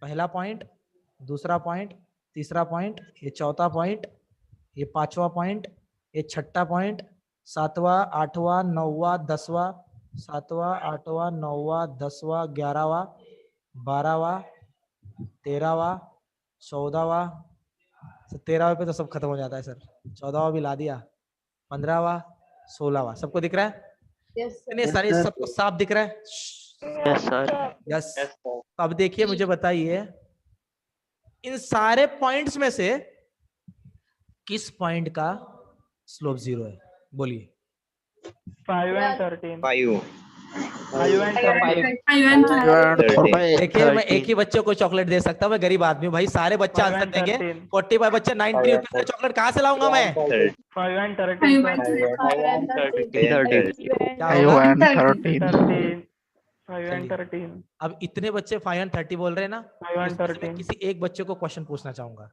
पहला पॉइंट, दूसरा पॉइंट, तीसरा पॉइंट, ये चौथा पॉइंट, ये पांचवा पॉइंट, ये छठा पॉइंट, सातवां, आठवां, नौवां, दसवां, सातवां, आठवां, नौवां, दसवां, 11वां, 12वां, 13वां, 14वां, 13वें पे तो सब खत्म हो जाता है सर, 14वां भी ला दिया, 15वां, 16वां, सबको दिख रहा है? यस इतने सारे सबको साफ दिख रहा है? Yes, sir. यस। तो अब देखिए मुझे बताइए, इन सारे पॉइंट्स में से किस पॉइंट का स्लोप 0 है? बोलिए। 5 and 13. 5. 5 and 13. देखिए मैं एक ही बच्चे को चॉकलेट दे सकता हूँ, मैं गरीब आदमी हूँ भाई, सारे बच्चे 5 आंसर and देंगे। 13. 45 बच्चे 90 रुपए का चॉकलेट कहाँ से लाऊंगा मैं? 5 and 13. sir. क्या 5 होगा? and 13 13. 5 and चलिए। 13. अब इतने बच्चे 5 and 30 बोल रहे हैं ना, 5 and इसमें से मैं 13. किसी एक बच्चे को क्वेश्चन पूछना चाहूंगा।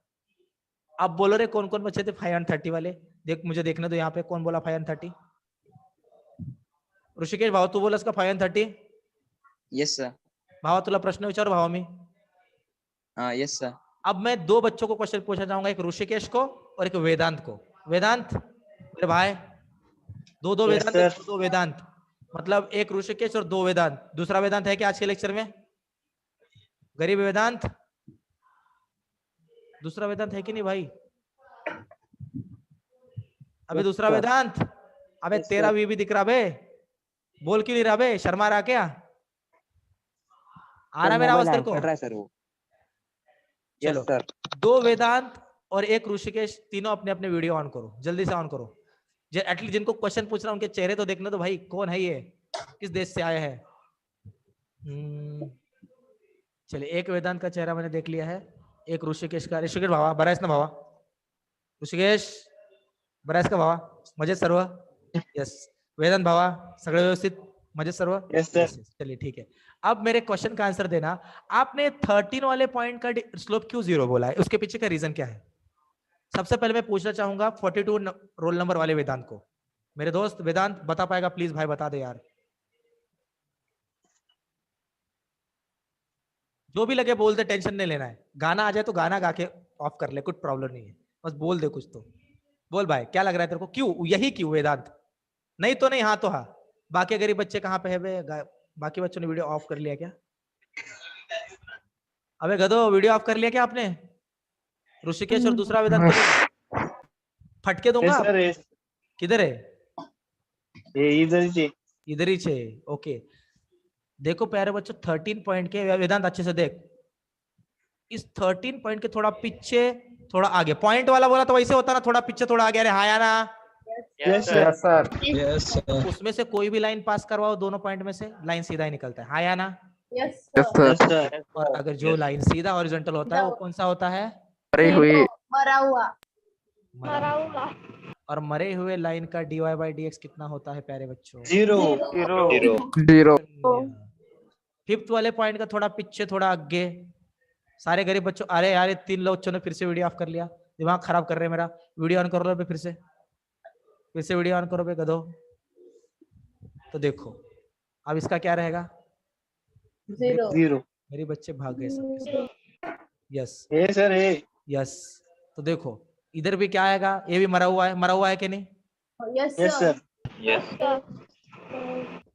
आप बोलो रे कौन कौन बच्चे थे 5 and 30 वाले? देख मुझे देखने दो यहाँ पे, कौन बोला 5 and 30? ऋषिकेश भाव तू बोला इसका 5 and 30? Yes, sir. भावा तुला प्रश्न विचारू भावा मी। Yes, sir. अब मैं 2 बच्चों को क्वेश्चन पूछना चाहूंगा, एक ऋषिकेश को और एक वेदांत को। वेदांत, अरे भाई, दो Yes, वेदांत, sir. 2 वेदांत। मतलब एक ऋषिकेश और 2 वेदांत। दूसरा वेदांत है क्या आज के लेक्चर में? गरीब वेदांत, दूसरा वेदांत है कि नहीं भाई? अबे दूसरा वेदांत, अबे तेरा भी दिख रहा बे, बोल क्यों नहीं रहा बे? शर्मा रहा क्या? आ रहा मेरा आवाज तेरे को? सर वो। चलो, 2 वेदांत और एक ऋषिकेश, तीनों अपने अपने वीडियो ऑन करो, जल्दी से ऑन करो। एटलीस्ट जिनको क्वेश्चन पूछ रहा हूं उनके चेहरे तो देखने दो भाई, कौन है ये, किस देश से आया है। चलिए, एक वेदांत का चेहरा मैंने देख लिया है, एक ऋषिकेश का। ऋषिकेश भावा बरायस ना भावा, ऋषिकेश बरायस का भावा, मजेत सर्व? यस। वेदांत भावा सगळे व्यवस्थित, मजेत सर्व? Yes sir. चलिए ठीक है, अब मेरे क्वेश्चन का आंसर देना। आपने 13 वाले पॉइंट का स्लोप क्यों 0 बोला है, उसके पीछे का रीजन क्या है? सबसे पहले मैं पूछना चाहूंगा 42 रोल नंबर वाले वेदांत को। मेरे दोस्त वेदांत बता पाएगा? प्लीज भाई बता दे यार, जो भी लगे बोल दे, टेंशन नहीं लेना है। गाना आ जाए तो गाना गा के ऑफ कर ले, कुछ प्रॉब्लम नहीं है, बस बोल दे कुछ तो। बोल भाई, क्या लग रहा है तेरे को, क्यों यही क्यों वेदांत? नहीं तो नहीं, हाँ तो हाँ। बाकी गरीब बच्चे कहाँ पे है बे? बाकी बच्चों ने वीडियो ऑफ कर लिया क्या? अबे गधो, वीडियो ऑफ कर लिया क्या आपने? ऋषिकेश और दूसरा वेदांत को फटके दूंगा। Yes, sir, yes. किधर है? ये इधर ही चाहिए। इधर ही छे। ओके, देखो प्यारे बच्चों, 13 पॉइंट के वेदांत अच्छे से देख, इस 13 पॉइंट के थोड़ा पीछे थोड़ा आगे, पॉइंट वाला बोला तो वैसे होता ना, थोड़ा पीछे थोड़ा आगे। अरे हाँ या ना? Yes, sir. Yes sir. उसमें से कोई भी लाइन पास करवाओ, दोनों पॉइंट में से लाइन सीधा ही निकलता है। हाँ या ना? Yes, Yes, sir. sir. Yes, sir. और अगर जो लाइन सीधा हॉरिजॉन्टल होता है वो कौन सा होता है? मरे हुए। मरा हुआ। मरा हुआ। और मरे हुए लाइन का dy/dx कितना होता है प्यारे बच्चों? 0. 0। 5th वाले पॉइंट का थोड़ा पीछे थोड़ा आगे। सारे गरीब बच्चों, अरे यार 3 लोग बच्चों ने फिर से वीडियो ऑफ कर लिया, दिमाग खराब कर रहे हैं मेरा। वीडियो ऑन कर लो फिर से वीडियो ऑन करो बे गधो। तो देखो अब इसका क्या रहेगा? 0. मेरे बच्चे भाग गए सब। Yes Yes, sir. Hey. Yes. तो देखो इधर भी क्या आएगा? ये भी मरा हुआ है कि नहीं? Yes, Yes, sir. sir.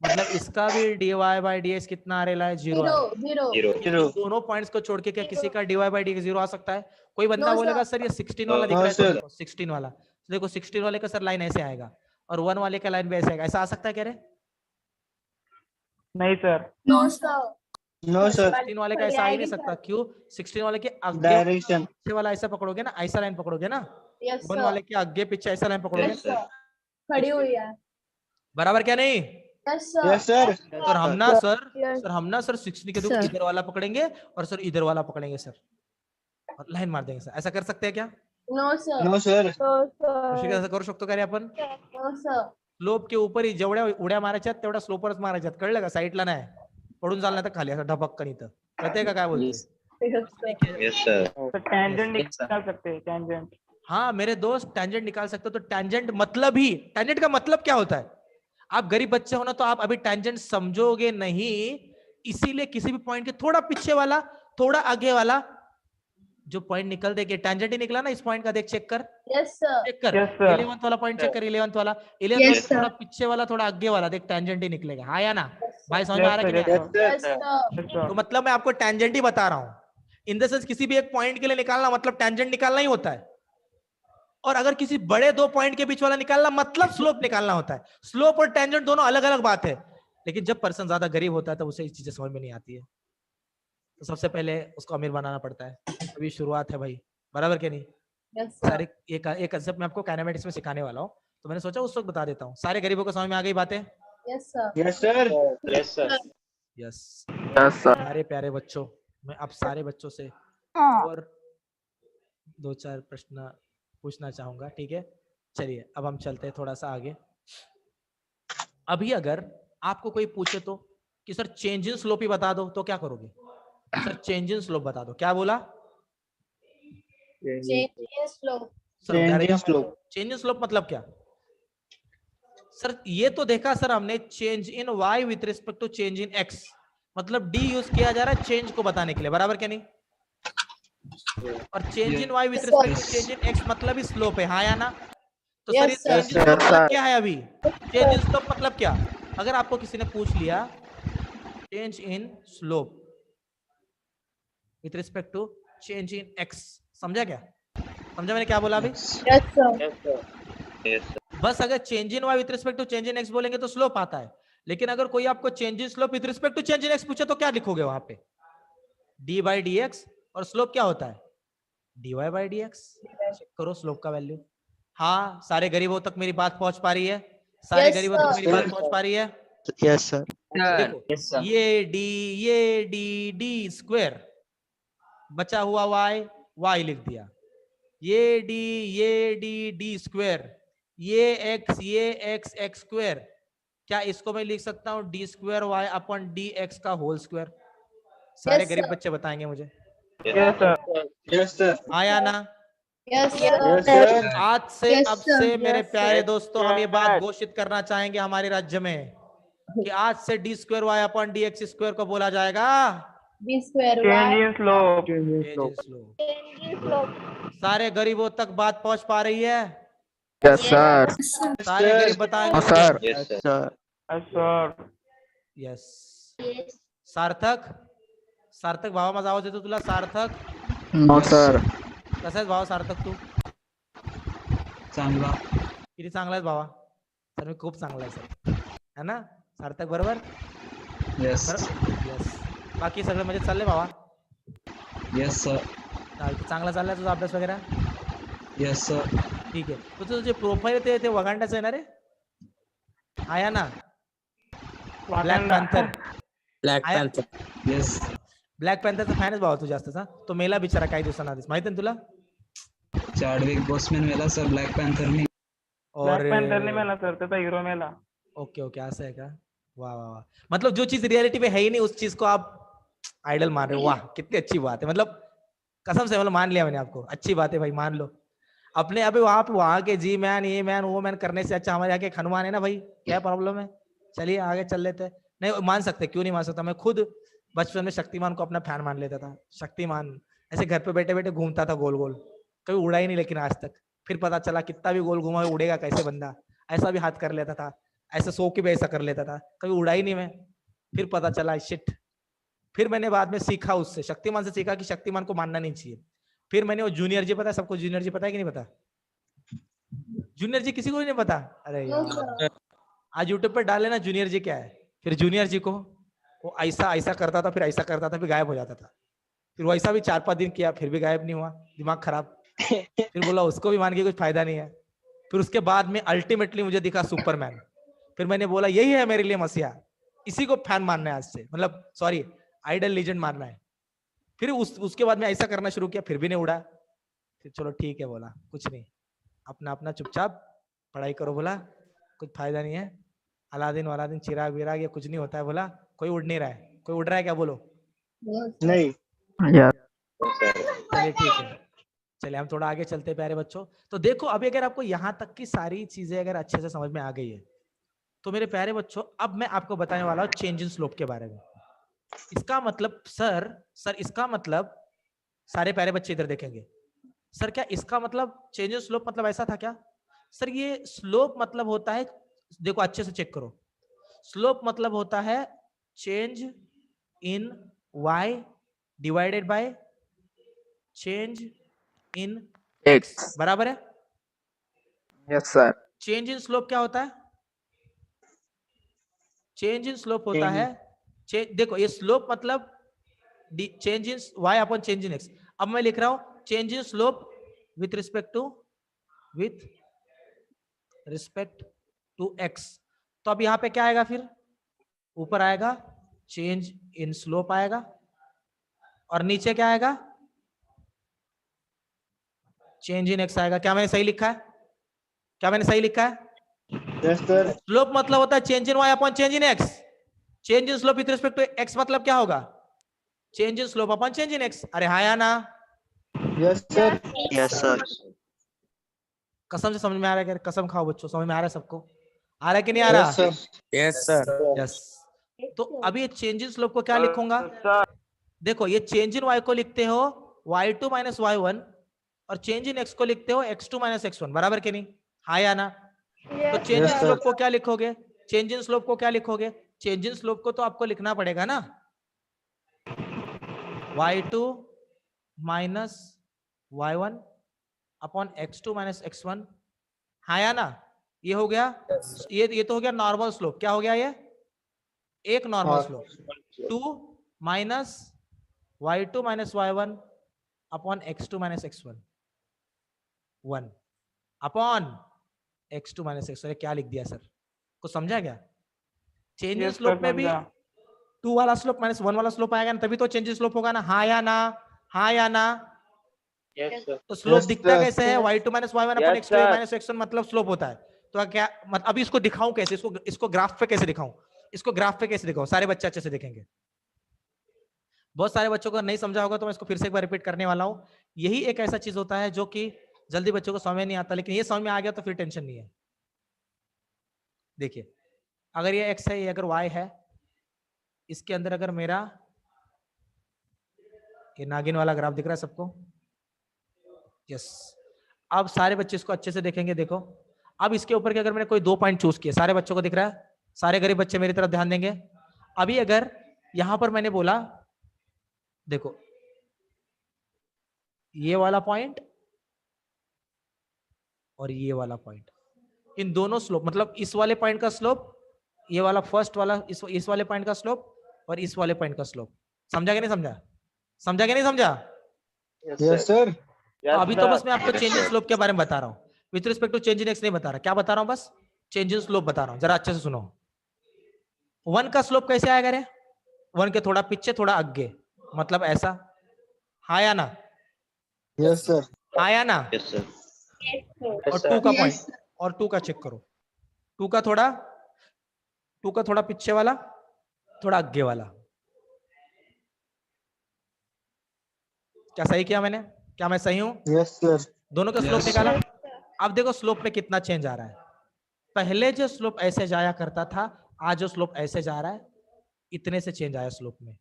मतलब इसका भी dy/dx कितना आ रहा है? 0 आ रहा है। 0. दोनों पॉइंट्स को छोड़ के क्या किसी का dy/dx 0 आ सकता है? कोई बंदा No, बोलेगा sir. सर ये 16 वाला दिख No, रहा है, तो sir. देखो 16 वाला, तो देखो 16 वाले का सर लाइन ऐसे आएगा और 1 वाले का लाइन भी ऐसे आएगा। ऐसा आ सकता है क्या रे? नहीं sir. No, sir. No, sir. 16 वाले का ऐसा आ ही नहीं सकता। क्यों? 16 वाले के आगे Direction. पीछे वाला ऐसा पकड़ोगे ना, ऐसा लाइन पकड़ोगे ना, Yes, 1 sir. वाले के आगे पीछे ऐसा लाइन पकड़ोगे, Yes, sir. खड़ी हुई है। बराबर क्या नहीं? Yes, sir. Yes, sir. Sir हम ना Yes. सर 16 के देखो इधर वाला पकड़ेंगे और सर इधर वाला पकड़ेंगे सर, और लाइन मार देंगे सर। ऐसा कर सकते हैं क्या? No, sir. No, sir. असं करू शकतो का रे आपण? No, sir. स्लोप के ऊपर जेवढ्या उड्या मारायच्या तेवढ्या स्लोपवरच मारायच्यात, कळलं का? साईडला नाही, पडून चालणार तर खाली असं ढपक्कन इथं। कळतंय का काय बोलतोय? Yes, sir. तो टेंजेंट निकाल सकते हैं, टेंजेंट। हाँ मेरे दोस्त, टेंजेंट निकाल सकते हो। तो टेंजेंट मतलब ही, टेंजेंट का मतलब क्या होता है? आप गरीब बच्चे हो ना, तो आप अभी टेंजेंट समझोगे नहीं, इसीलिए किसी भी पॉइंट के थोड़ा पीछे वाला थोड़ा आगे वाला जो पॉइंट निकल देंगे, टेंजेंट ही निकला ना इस पॉइंट का, देख चेक कर, Yes, sir. चेक कर। Yes, sir. 11th वाला पॉइंट चेक कर, 11th वाला Yes, sir. थोड़ा पीछे वाला थोड़ा आगे वाला, देख टेंजेंट ही निकलेगा। हाँ या ना भाई? समझ में आ रहा है कि नहीं? Yes, Yes, Yes, sir. sir. sir. तो मतलब मैं आपको टेंजेंट ही बता रहा हूं। इन द सेंस किसी भी एक पॉइंट के लिए निकालना मतलब टेंजेंट निकालना ही होता है, और अगर किसी बड़े 2 पॉइंट के बीच वाला निकालना मतलब स्लोप निकालना होता है। स्लोप और टेंजेंट दोनों अलग अलग बात है, लेकिन जब पर्सन ज्यादा गरीब होता है तो उसे ये चीजें समझ में नहीं आती है। तो सबसे पहले उसको अमीर बनाना पड़ता है, अभी शुरुआत है भाई, बराबर क्या नहीं? Yes, sir. सारे एक कंसेप्ट मैं आपको काइनेमेटिक्स में सिखाने वाला हूँ, तो मैंने सोचा उस वक्त बता देता हूँ। सारे गरीबों को समझ में आ गई बातें? Yes, sir. Yes, sir. Yes, sir. Yes. Yes, sir. सारे प्यारे बच्चों, मैं अब सारे बच्चों से और 2-4 प्रश्न पूछना चाहूंगा, ठीक है? चलिए अब हम चलते हैं थोड़ा सा आगे। अभी अगर आपको कोई पूछे तो कि सर चेंज इन स्लोप ही बता दो, तो क्या करोगे? सर चेंज इन स्लोप बता दो। क्या बोला? Change in slope. Change in slope. Change in slope मतलब क्या? सर ये तो देखा सर हमने, change in y with respect to change in x, मतलब d यूज किया जा रहा है चेंज को बताने के लिए, बराबर क्या नहीं? और change in y with respect to change in x मतलब ही स्लोप है। हाँ या ना? तो sir Yes, sir. Change in slope मतलब क्या है? अभी चेंज इन स्लोप मतलब क्या? अगर आपको किसी ने पूछ लिया change in slope with respect to change in X, समझा क्या? समझा मैंने क्या बोला अभी? Yes, sir. Yes, sir. Yes, sir. बस अगर change in Y with respect to change in x बोलेंगे तो स्लोप आता है, लेकिन अगर कोई आपको change in slope with respect to change in x पूछे तो क्या लिखोगे वहां पे? डी बाई डी एक्स, और स्लोप क्या होता है? D Y by D x. Check करो स्लोप का वैल्यू। हाँ, सारे गरीबों तक मेरी बात पहुंच पा रही है? सारे Yes, गरीबों तक sir. मेरी बात पहुंच पा रही है? Yes, sir. देखो Yes, sir. ये डी स्क्वायर, बचा हुआ वाई लिख दिया। ये डी स्क्वायर, ये एक्स स्क्वायर, क्या इसको मैं लिख सकता हूँ d square Y upon D x का होल स्क्वायर? सारे Yes, गरीब sir. बच्चे बताएंगे मुझे। Yes, sir. Yes, sir. आया ना? Yes, sir. Yes, sir. आज से Yes, अब sir. से मेरे Yes, प्यारे sir. दोस्तों हम ये बात Yes. घोषित करना चाहेंगे हमारे राज्य में कि आज से d square Y upon D x square को बोला जाएगा B square Change Y. in slope. slope। Change in slope. सारे गरीबों तक बात पहुंच पा रही है? Yes, sir. सारे Sir. गरीब बताएंगे? No, sir. Yes, sir. Sir. Yes, sir. Yes. Yes. सार्थक भावा माझा आवाज येतो तुला? सार्थक No, sir. कसा आहेस भावा? सार्थक तू चांगला. किती चांगला आहेस भावा? सर मी खूप चांगला आहे सर, है ना सार्थक? बरोबर? Yes. यस। बाकी सगळं म्हणजे चाललंय भावा? Yes, sir. चांगला चाललाय तुझा अभ्यास वगैरे? Yes, sir. ठीक आहे. तुझं जे प्रोफाईल ते वगांड्याचं आहे ना रे? आया ना? Black Wakanda. Panther. Black I- Panther. Yes. Black पॅन्थरचा फॅन आहे भावा तू जास्तचा. तो मेला बिचारा काही दिवसांआधीच, माहिती ना तुला? Chadwick Boseman मेला सर ब्लॅक पॅन्थरनी. और Black Panther ने मेला सर, त्याचा हिरो मेला. ओके ऐसा है क्या? वाह वाह वाह, मतलब जो चीज रियलिटी में है ही नहीं उस चीज को आप आइडल मान रहे हो। वाह कितनी अच्छी बात है, मतलब कसम से मतलब मान लिया मैंने आपको। अच्छी बात है भाई, मान लो अपने। अभी वहां के जी मैन ये मैन वो मैन करने से अच्छा हमारे यहाँ के हनुमान है ना भाई, क्या प्रॉब्लम है? चलिए आगे चल लेते हैं। नहीं मान सकते, क्यों नहीं मान सकता? मैं खुद बचपन में शक्तिमान को अपना फैन मान लेता था। शक्तिमान ऐसे घर पे बैठे बैठे घूमता था गोल गोल, कभी उड़ा ही नहीं लेकिन आज तक। फिर पता चला कितना भी गोल घुमा उड़ेगा कैसे बंदा, ऐसा भी हाथ कर लेता था, ऐसा सो के भी ऐसा कर लेता था, कभी उड़ा ही नहीं मैं। फिर पता चला शिट। फिर मैंने बाद में सीखा उससे, शक्तिमान से सीखा कि शक्तिमान को मानना नहीं चाहिए। फिर मैंने वो जूनियर जी, पता है सबको जूनियर जी पता है कि नहीं पता? जूनियर जी किसी को नहीं पता? अरे No, यार sir. आज यूट्यूब पर डाले ना जूनियर जी क्या है। फिर जूनियर जी को वो ऐसा करता था, फिर ऐसा करता था, फिर गायब हो जाता था। फिर वो ऐसा भी 4-5 दिन किया, फिर भी गायब नहीं हुआ, दिमाग खराब। फिर बोला उसको भी मान के कुछ फायदा नहीं है। फिर उसके बाद में अल्टीमेटली मुझे दिखा सुपरमैन। फिर मैंने बोला यही है मेरे लिए मसीहा, इसी को फैन मानना है आज से, मतलब सॉरी आइडल लीजेंड मानना है। फिर उसके बाद में ऐसा करना शुरू किया, फिर भी नहीं उड़ा। फिर चलो ठीक है बोला, कुछ नहीं, अपना अपना चुपचाप पढ़ाई करो बोला, कुछ फायदा नहीं है। अलादीन वालादीन चिराग विराग ये कुछ नहीं होता है बोला। कोई उड़ नहीं रहा है, कोई उड़ रहा है क्या? बोलो। No, sir. नहीं। Yes. चलिए ठीक है, चलिए हम थोड़ा आगे चलते हैं प्यारे बच्चों। तो देखो अभी अगर आपको यहाँ तक की सारी चीजें अगर अच्छे से समझ में आ गई है तो मेरे प्यारे बच्चों अब मैं आपको बताने वाला हूँ चेंज इन स्लोप के बारे में। इसका मतलब सर इसका मतलब, सारे प्यारे बच्चे इधर देखेंगे, सर क्या इसका मतलब चेंज इन स्लोप मतलब ऐसा था क्या? सर ये स्लोप मतलब होता है, देखो अच्छे से चेक करो, स्लोप मतलब होता है change in y divided by change in x, बराबर है? Yes, sir. Change in slope क्या होता है? चेंज इन स्लोप होता है, देखो ये स्लोप मतलब change in y upon change in x। अब मैं लिख रहा हूं change in slope with respect to x। तो अब यहां पे क्या आएगा? फिर ऊपर आएगा चेंज इन स्लोप आएगा, और नीचे क्या आएगा? चेंज इन x आएगा। क्या मैंने सही लिखा है? क्या मैंने सही लिखा है? Yes, sir. स्लोप मतलब होता है change in y upon change in x। Change in slope with respect to x मतलब क्या होगा? Change in slope upon change in x। अरे हाँ या ना? Yes, sir. Yes, sir. कसम से समझ में आ रहा है क्या? कसम खाओ बच्चों, समझ में आ रहा है सबको? आ रहा है कि नहीं आ रहा? Yes, sir. Yes, sir. Yes. तो अभी ये चेंज इन स्लोप को क्या लिखूंगा? सर, देखो ये चेंज इन y को लिखते हो y2 माइनस y1, और चेंज इन x को लिखते हो x2 माइनस x1, बराबर कि नहीं? हाँ या ना? तो change in Yes, sir. Slope को क्या लिखोगे? चेंज इन स्लोप को क्या लिखोगे? चेंज इन स्लोप को तो आपको लिखना पड़ेगा ना, y2 minus y1 upon x2 minus x1, हाँ या ना? ये हो गया, ये तो हो गया नॉर्मल स्लोप। क्या हो गया ये? एक normal slope. 2 minus y2 minus y1 upon x2 minus x1, 1 upon x2 minus x1। क्या लिख दिया सर? कुछ समझा क्या? Change in Yes, slope sir, में भी समझा। 2 वाला स्लोप माइनस 1 वाला स्लोप आएगा ना, तभी तो चेंज इन स्लोप होगा ना, हाँ या ना? हाँ या ना? तो स्लोप Yes, दिखता sir. कैसे है? y2 minus y1 upon x2 minus x1 मतलब स्लोप होता है। तो क्या मतलब अभी इसको दिखाऊं कैसे? इसको ग्राफ पे कैसे दिखाऊं? इसको ग्राफ पे कैसे दिखाऊं? सारे बच्चे अच्छे से देखेंगे। बहुत सारे बच्चों को नहीं समझा होगा तो मैं इसको फिर से एक बार रिपीट करने वाला हूं। यही एक ऐसा चीज होता है जो कि जल्दी बच्चों को समझ नहीं आता, लेकिन ये समझ में आ गया तो फिर टेंशन नहीं है। देखिए, अगर ये x है, ये अगर y है, इसके अंदर अगर मेरा ये नागिन वाला ग्राफ दिख रहा है सबको? यस। अब सारे बच्चे इसको अच्छे से देखेंगे। देखो, अब इसके ऊपर के अगर मैंने कोई 2 पॉइंट चूज किए, सारे बच्चों को दिख रहा है? सारे गरीब बच्चे मेरी तरफ ध्यान देंगे। अभी अगर यहां पर मैंने बोला, देखो ये वाला पॉइंट और ये वाला पॉइंट, इन दोनों स्लोप मतलब इस वाले पॉइंट का स्लोप, ये वाला फर्स्ट वाला इस वाले पॉइंट का स्लोप और इस वाले पॉइंट का स्लोप। समझा कि नहीं समझा? समझा कि नहीं समझा? Yes, sir. तो अभी तो बस मैं आपको चेंज इन स्लोप के बारे में बता रहा हूँ, with respect to change in x नहीं बता रहा। क्या बता रहा हूँ? बस चेंज इन स्लोप बता रहा हूँ, जरा अच्छे से सुनो। 1 का स्लोप कैसे आएगा रे? 1 के थोड़ा पीछे थोड़ा आगे, मतलब ऐसा, हाँ या ना? Yes, sir. हाँ या ना? Yes, sir. और 2 का पॉइंट, और 2 का चेक करो, 2 का थोड़ा पीछे वाला, थोड़ा आगे वाला। क्या सही किया मैंने? क्या मैं सही हूं? Yes, sir. दोनों का स्लोप Yes. निकाला। अब देखो स्लोप में कितना चेंज आ रहा है। पहले जो स्लोप ऐसे जाया करता था, आज जो स्लोप ऐसे जा रहा है, इतने से चेंज आया स्लोप में।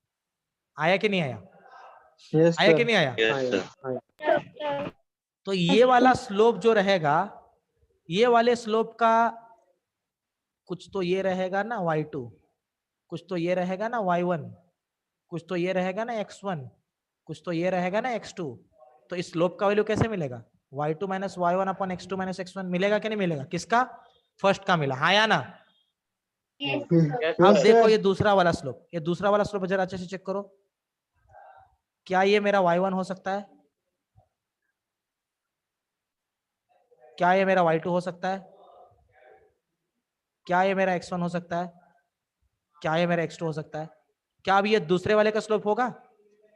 आया कि नहीं आया? Yes, आया कि sir. नहीं आया? Yes, sir. तो ये वाला स्लोप जो रहेगा, ये वाले स्लोप का कुछ तो ये रहेगा ना y2, कुछ तो ये रहेगा ना y1, कुछ तो ये रहेगा ना x1, कुछ तो ये रहेगा ना x2। तो इस स्लोप का वैल्यू कैसे मिलेगा? y2 minus y1 upon x2 minus x1 मिलेगा कि नहीं मिलेगा? किसका? फर्स्ट का मिला, हाँ या ना? अब Yes, देखो sir. ये दूसरा वाला स्लोप, ये दूसरा वाला स्लोप जरा अच्छे से चेक करो। क्या ये मेरा y1 हो सकता है? क्या ये मेरा y2 हो सकता है? क्या ये मेरा x1 हो सकता है? क्या ये मेरा x2 हो सकता है? क्या अब ये दूसरे वाले का स्लोप होगा?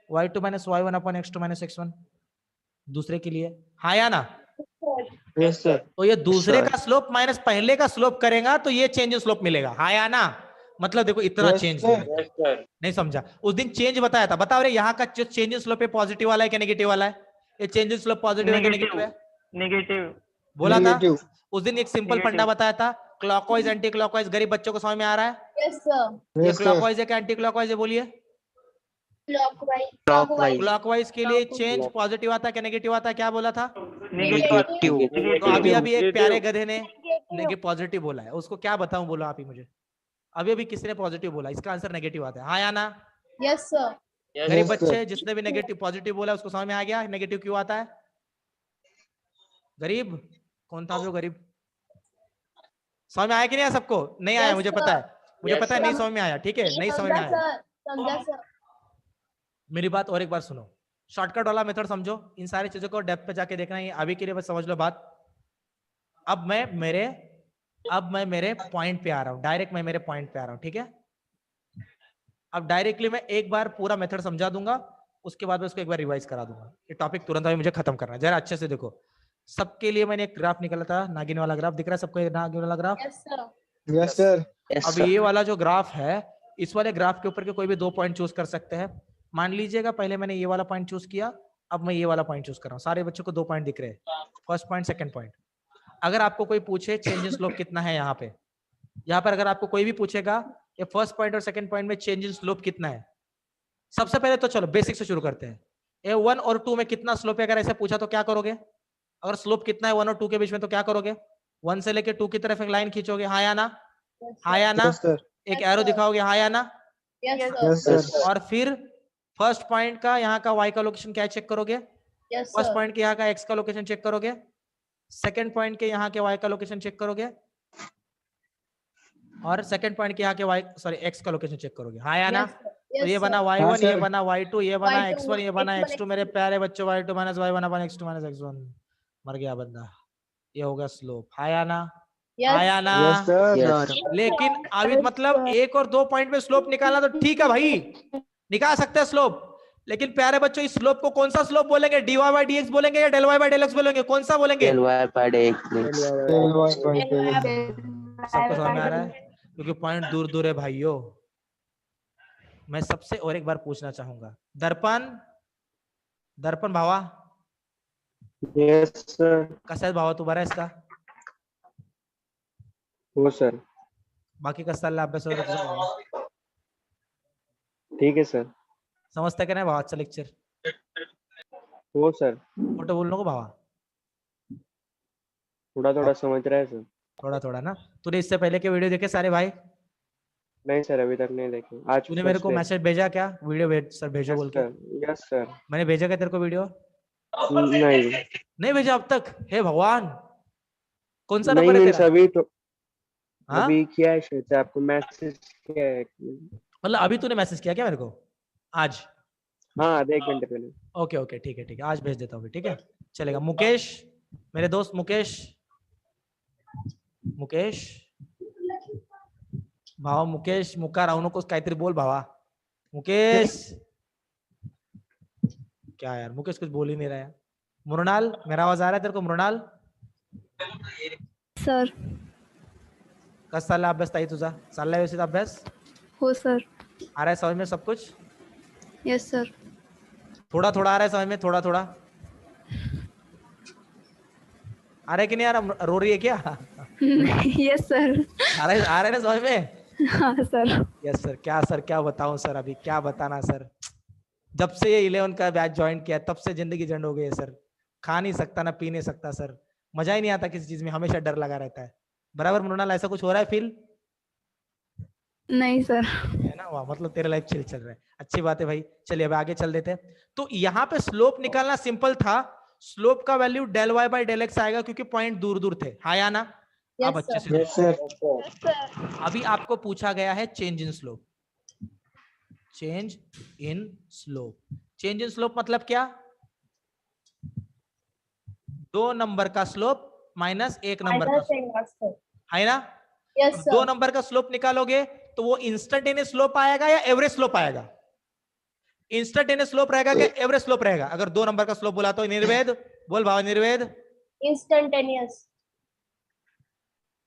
y2 minus y1 upon x2 minus x1 दूसरे के लिए, हाँ या ना? Yes, sir. तो ये दूसरे sir. का स्लोप माइनस पहले का स्लोप करेगा तो ये चेंज स्लोप मिलेगा, हाँ या ना? मतलब देखो इतना Yes, चेंज sir. नहीं समझा? उस दिन चेंज बताया था। बताओ रे, यहाँ का जो चेंज स्लोप है पॉजिटिव वाला है क्या नेगेटिव वाला है? ये चेंज स्लोप पॉजिटिव है क्या नेगेटिव है? नेगेटिव। बोला था Negative. उस दिन। एक सिंपल Negative. फंडा बताया था, क्लॉकवाइज एंटी क्लॉकवाइज। गरीब बच्चों को समझ में आ रहा है? Yes, sir. ये Yes, sir. क्लॉकवाइज है क्या एंटी क्लॉकवाइज है? बोलिए। Clockwise. Clockwise. क्लॉकवाइज के लिए चेंज पॉजिटिव आता है क्या नेगेटिव आता है? क्या बोला था? नेगेटिव। तो अभी अभी एक प्यारे गधे ने नेगेटिव पॉजिटिव बोला है, उसको क्या बताऊं? बोलो आप ही मुझे। अभी अभी किसने पॉजिटिव बोला? इसका आंसर नेगेटिव आता है, हाँ या ना? Yes, sir. गरीब Yes, बच्चे sir. जिसने भी नेगेटिव पॉजिटिव बोला उसको समझ में आ गया नेगेटिव क्यों आता है? गरीब कौन था जो गरीब? समझ में आया कि नहीं आया सबको? नहीं आया, Yes, मुझे sir. पता है, मुझे Yes, पता है sir. नहीं समझ में आया। ठीक है, नहीं समझ में समझा आया। सर, समझा सर। मेरी बात और एक बार सुनो, शॉर्टकट वाला मेथड समझो, इन सारी चीजों को डेप्थ पे जाके देखना है। अभी के लिए बस समझ लो बात। अब मैं मेरे पॉइंट पे आ रहा हूँ, डायरेक्ट मैं मेरे पॉइंट पे आ रहा हूँ। ठीक है, अब डायरेक्टली मैं एक बार पूरा मेथड समझा दूंगा, उसके बाद मैं उसको एक बार रिवाइज करा दूंगा। ये टॉपिक तुरंत अभी मुझे खत्म करना है। जरा अच्छे से देखो, सबके लिए मैंने एक ग्राफ निकाला था, नागिन वाला ग्राफ दिख रहा है सबको? ये नागिन वाला graph. Yes, sir. Yes, sir. Yes, अब sir. ये वाला जो ग्राफ है, इस वाले ग्राफ के ऊपर के कोई भी 2 पॉइंट चूज कर सकते हैं। मान लीजिएगा पहले मैंने ये वाला पॉइंट चूज किया, अब मैं ये वाला पॉइंट चूज कर रहा हूँ। सारे बच्चों को 2 पॉइंट दिख रहे हैं, फर्स्ट पॉइंट सेकंड पॉइंट। अगर आपको कोई पूछे चेंज इन स्लोप कितना है यहाँ पर अगर आपको कोई भी पूछेगा ये फर्स्ट पॉइंट और सेकंड पॉइंट में चेंज इन स्लोप कितना है, सबसे पहले तो चलो बेसिक से शुरू करते हैं। ए 1 और 2 में कितना स्लोप है? अगर ऐसे पूछा तो क्या करोगे? अगर स्लोप कितना है 1 और 2 के बीच में तो क्या करोगे? 1 से लेके 2 की तरफ एक लाइन खींचोगे, हाँ या ना? हाँ या ना? Yes, sir. एक Yes, एरो sir. दिखाओगे हाँ या ना? Yes, Yes, sir. sir. और फिर फर्स्ट पॉइंट का यहाँ का y का लोकेशन क्या चेक करोगे? Yes, first sir. पॉइंट के यहाँ का x का लोकेशन चेक करोगे, सेकंड पॉइंट के यहाँ के y का लोकेशन चेक करोगे, और सेकंड पॉइंट के यहाँ के y सॉरी x का लोकेशन चेक करोगे। हाँ या ना? Yes, sir. तो Yes, ये बना sir. y1, हाँ, ये sir. बना y2, ये बना Y2, x1, ये बना X1, x2। मेरे प्यारे बच्चों y2 minus y1 upon x2 minus x1, मर गया बंदा। ये होगा स्लोप। हाँ या ना? Yes, हाँ या ना? Yes, sir. Yes. लेकिन अभी मतलब 1 और 2 पॉइंट में स्लोप निकालना तो ठीक है भाई, निकाल सकते हैं स्लोप, लेकिन प्यारे बच्चों इस स्लोप को कौन सा स्लोप बोलेंगे? dy by dx बोलेंगे या del y by del x बोलेंगे? कौन सा बोलेंगे? Del y by dx, please. Del Y by del X. सबको समझ में आ रहा है? क्योंकि पॉइंट दूर दूर है भाइयों। मैं सबसे और एक बार पूछना चाहूंगा, दर्पण दर्पण भावा, Yes, sir. कसा आहे भावा तू? बरा आहेस का? हो sir. बाकी कसं चाललं अभ्यास वगैरे तुझा भावा? ठीक है सर. समजतं का नाही भावा आजचं लेक्चर? हो sir. खोटं बोलू नको भावा, थोड़ा थोड़ा समझ रहा है सर. थोड़ा थोड़ा ना। तूने इससे पहले के वीडियो देखे सारे भाई? नहीं सर, अभी तक नहीं देखे. आज तूने मेरे को मैसेज भेजा क्या? वीडियो भेज सर भेजो बोल के। Yes sir. मैंने भेजा क्या तेरे को वीडियो? नहीं नहीं भेजा अब तक? हे भगवान, कौन सा नहीं नंबर है मीन्स तेरा? अभी तो हाँ? अभी किया है शायद से आपको मैसेज किया है. मतलब अभी तूने मैसेज किया क्या मेरे को? आज? हाँ आधे एक घंटे पहले. ओके ओके ठीक है, आज भेज देता हूँ, ठीक है चलेगा। मुकेश, मेरे दोस्त मुकेश, मुकेश भावा, मुकेश मुका राहू नकोस, काहीतरी बोल भावा. मुकेश क्या यार, मुकेश कुछ बोल ही नहीं रहा है. मृणाल, मेरा आवाज आ रहा है तेरे को? मृणाल सर. कसा चालला अभ्यास ताई तुझा? चाललाय व्यवस्थित अभ्यास? हो सर. आ रहा है समझ में सब कुछ? Yes sir. थोड़ा थोड़ा आ रहा है समझ में? थोड़ा थोड़ा आ रहा है कि नहीं आ रहा? रो रही है क्या? Yes sir. आ रहा है ना समझ में? हाँ सर. Yes sir. क्या बताऊं सर, अभी क्या बताना सर. जब से ये 11 का बैच ज्वाइन किया तब से जिंदगी झंड हो गई है सर. खा नहीं सकता ना पी नहीं सकता सर, मजा ही नहीं आता किसी चीज में, हमेशा डर लगा रहता है. बराबर मृणाल, ऐसा कुछ हो रहा है फील? नहीं सर. है ना? वाह, मतलब तेरा लाइफ चिल चल रहा है, अच्छी बात है भाई. चलिए अब आगे चल देते हैं. तो यहाँ पे स्लोप निकालना सिंपल था. स्लोप का value del y by del x आएगा क्योंकि पॉइंट दूर दूर थे. हाँ या ना? अब Yes, अच्छे sir. से यस सर. अभी आपको पूछा गया है change in slope. Change in slope, change in slope मतलब क्या? 2 नंबर का स्लोप माइनस 1 नंबर का स्लोप, है ना? Yes, अब sir. 2 नंबर का स्लोप निकालोगे तो वो इंस्टेंटेनियस स्लोप आएगा या एवरेज स्लोप आएगा? इंस्टेंटेनियस स्लोप रहेगा क्या एवरेज स्लोप रहेगा? अगर 2 नंबर का स्लोप बोला तो निर्वेद बोल भाव, निर्वेद. Instantaneous.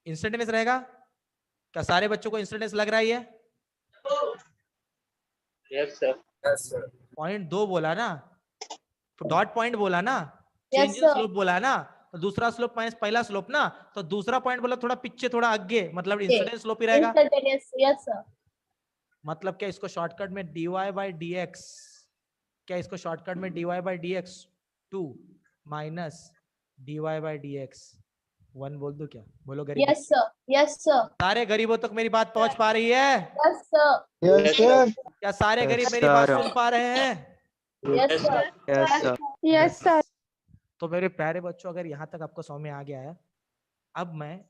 इंस्टेंटेनियस रहेगा क्या? सारे बच्चों को इंस्टेंटेनियस लग रहा है? ये यस सर. पॉइंट 2 बोला ना, डॉट पॉइंट बोला ना, Yes, change in sir. Slope बोला ना, तो दूसरा स्लोप माइनस पहला स्लोप ना, तो दूसरा पॉइंट बोला थोड़ा पीछे थोड़ा आगे, मतलब इंस्टेंटेनियस स्लोप ही रहेगा. Instantaneous. Yes, sir. मतलब क्या इसको शॉर्टकट में dy by dx, क्या इसको शॉर्टकट में dy by dx 2 minus dy by dx 1 बोल दो क्या? बोलो गरीब. Yes, sir. Yes, sir. सारे गरीबों तक मेरी बात पहुंच पा रही है? Yes, sir. Yes sir. क्या सारे Yes, गरीब मेरी बात sir. सुन पा रहे हैं? Yes, sir. Yes, sir. Yes sir. तो मेरे प्यारे बच्चों, अगर यहां तक आपको समझ में आ गया है, अब मैं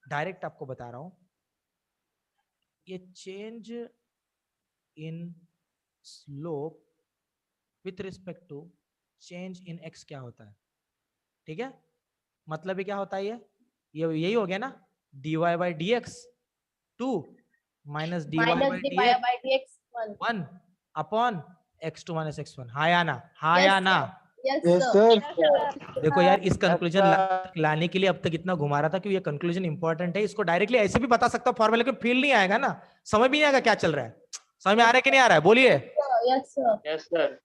डायरेक्ट आपको बता रहा हूं ये change in slope with respect to change in x क्या होता है. ठीक है, मतलब ये क्या होता है? ये यही हो गया ना, dy by dx 2 minus dy Minus by dy dx by dx 1. 1 upon x2 minus x1. हाँ या ना? हाँ या ना? Yes, yes sir. सर. देखो यार, इस कंक्लूजन लाने के लिए अब तक इतना घुमा रहा था कि ये कंक्लूजन इंपॉर्टेंट है. इसको डायरेक्टली ऐसे भी बता सकता हूँ फॉर्मूला, लेकिन फील नहीं आएगा ना, समझ भी नहीं आएगा क्या चल रहा है. समझ में आ रहा है कि नहीं आ रहा है? बोलिए. Yes, sir. Yes sir.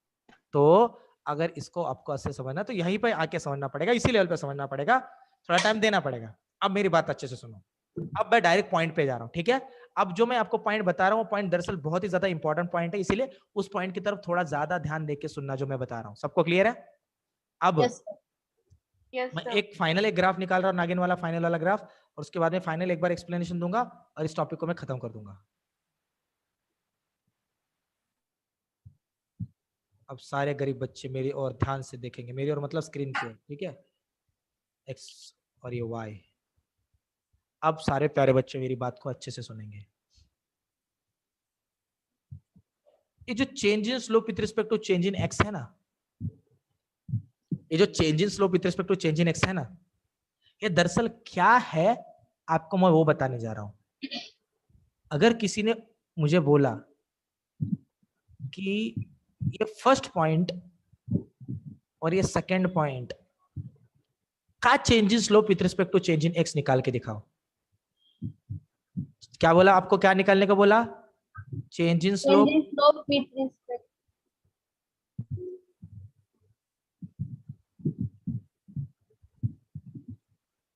तो अगर इसको आपको अच्छे समझना तो यहीं पे आके समझना पड़ेगा, इसी लेवल पे समझना पड़ेगा, थोड़ा टाइम देना पड़ेगा. अब मेरी बात अच्छे से सुनो. अब मैं डायरेक्ट पॉइंट पे जा रहा हूँ, ठीक है? अब जो मैं आपको पॉइंट बता रहा हूँ, पॉइंट दरअसल बहुत ही ज्यादा इंपॉर्टेंट पॉइंट है, इसीलिए उस पॉइंट की तरफ थोड़ा ज्यादा ध्यान देके सुनना जो मैं बता रहा हूँ. सबको क्लियर है? अब Yes, sir. यस मैं एक ग्राफ निकाल रहा हूँ, नागिन वाला फाइनल वाला ग्राफ. और उसके बाद में फाइनल एक बार एक्सप्लेनेशन दूंगा और इस टॉपिक को मैं खत्म कर दूंगा। अब सारे गरीब बच्चे मेरी और ध्यान से देखेंगे, मेरी और मतलब स्क्रीन की ओर, ठीक है। एक्स और ये वाई। अब सारे प्यारे बच्चे मेरी बात को अच्छे से सुनेंगे। ये जो change in slope with respect to change in x है ना, ये जो change in slope with respect to change in x है ना, ये दरअसल क्या है आपको मैं वो बताने जा रहा हूं। अगर किसी ने मुझे बोला कि ये फर्स्ट पॉइंट और ये सेकंड पॉइंट का change in slope with respect to change in x निकाल के दिखाओ, क्या बोला आपको, क्या निकालने को बोला? Change in slope Change in slope with respect.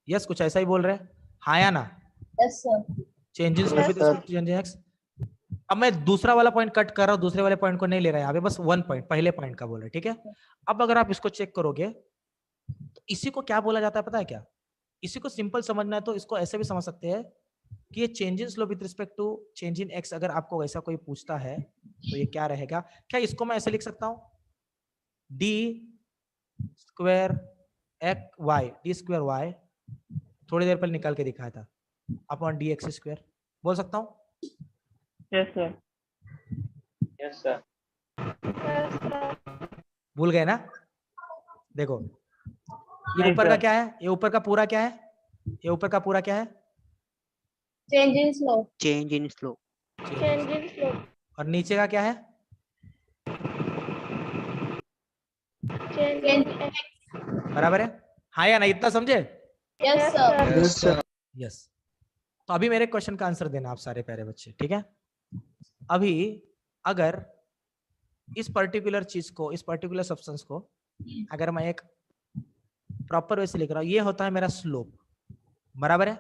Yes कुछ ऐसा ही बोल रहे हैं, हाँ या ना? Yes, sir. Change in slope with respect to change in x. अब मैं दूसरा वाला पॉइंट कट कर रहा हूं, दूसरे वाले पॉइंट को नहीं ले रहा है, यहाँ पे बस वन पॉइंट पहले पॉइंट का बोल रहे, ठीक है। अब अगर आप इसको चेक करोगे तो इसी को क्या बोला जाता है पता है क्या? इसी को सिंपल समझना है तो इसको ऐसे भी समझ सकते हैं कि ये change in slope with respect to change in x, अगर आपको वैसा कोई पूछता है तो ये क्या रहेगा? क्या इसको मैं ऐसे लिख सकता हूं, d square x y, d square y थोड़ी देर पहले निकाल के दिखाया था अपॉन डी एक्स स्क्वायर, बोल सकता हूं? Yes, sir. Yes, sir. भूल गए ना? देखो ये नहीं, ऊपर का sir. क्या है, ये ऊपर का पूरा क्या है, ये ऊपर का पूरा क्या है? Change in slope. Change in slope. Change in slope. और नीचे का क्या है? Change in Change. x. बराबर है, हाँ या ना? इतना समझे? Yes, sir. Yes, sir. Yes. तो अभी मेरे क्वेश्चन का आंसर देना आप सारे प्यारे बच्चे, ठीक है। अभी अगर इस पर्टिकुलर चीज को, इस पर्टिकुलर सब्सटेंस को अगर मैं एक प्रॉपर वे से लिख रहा हूं, ये होता है मेरा स्लोप, बराबर है,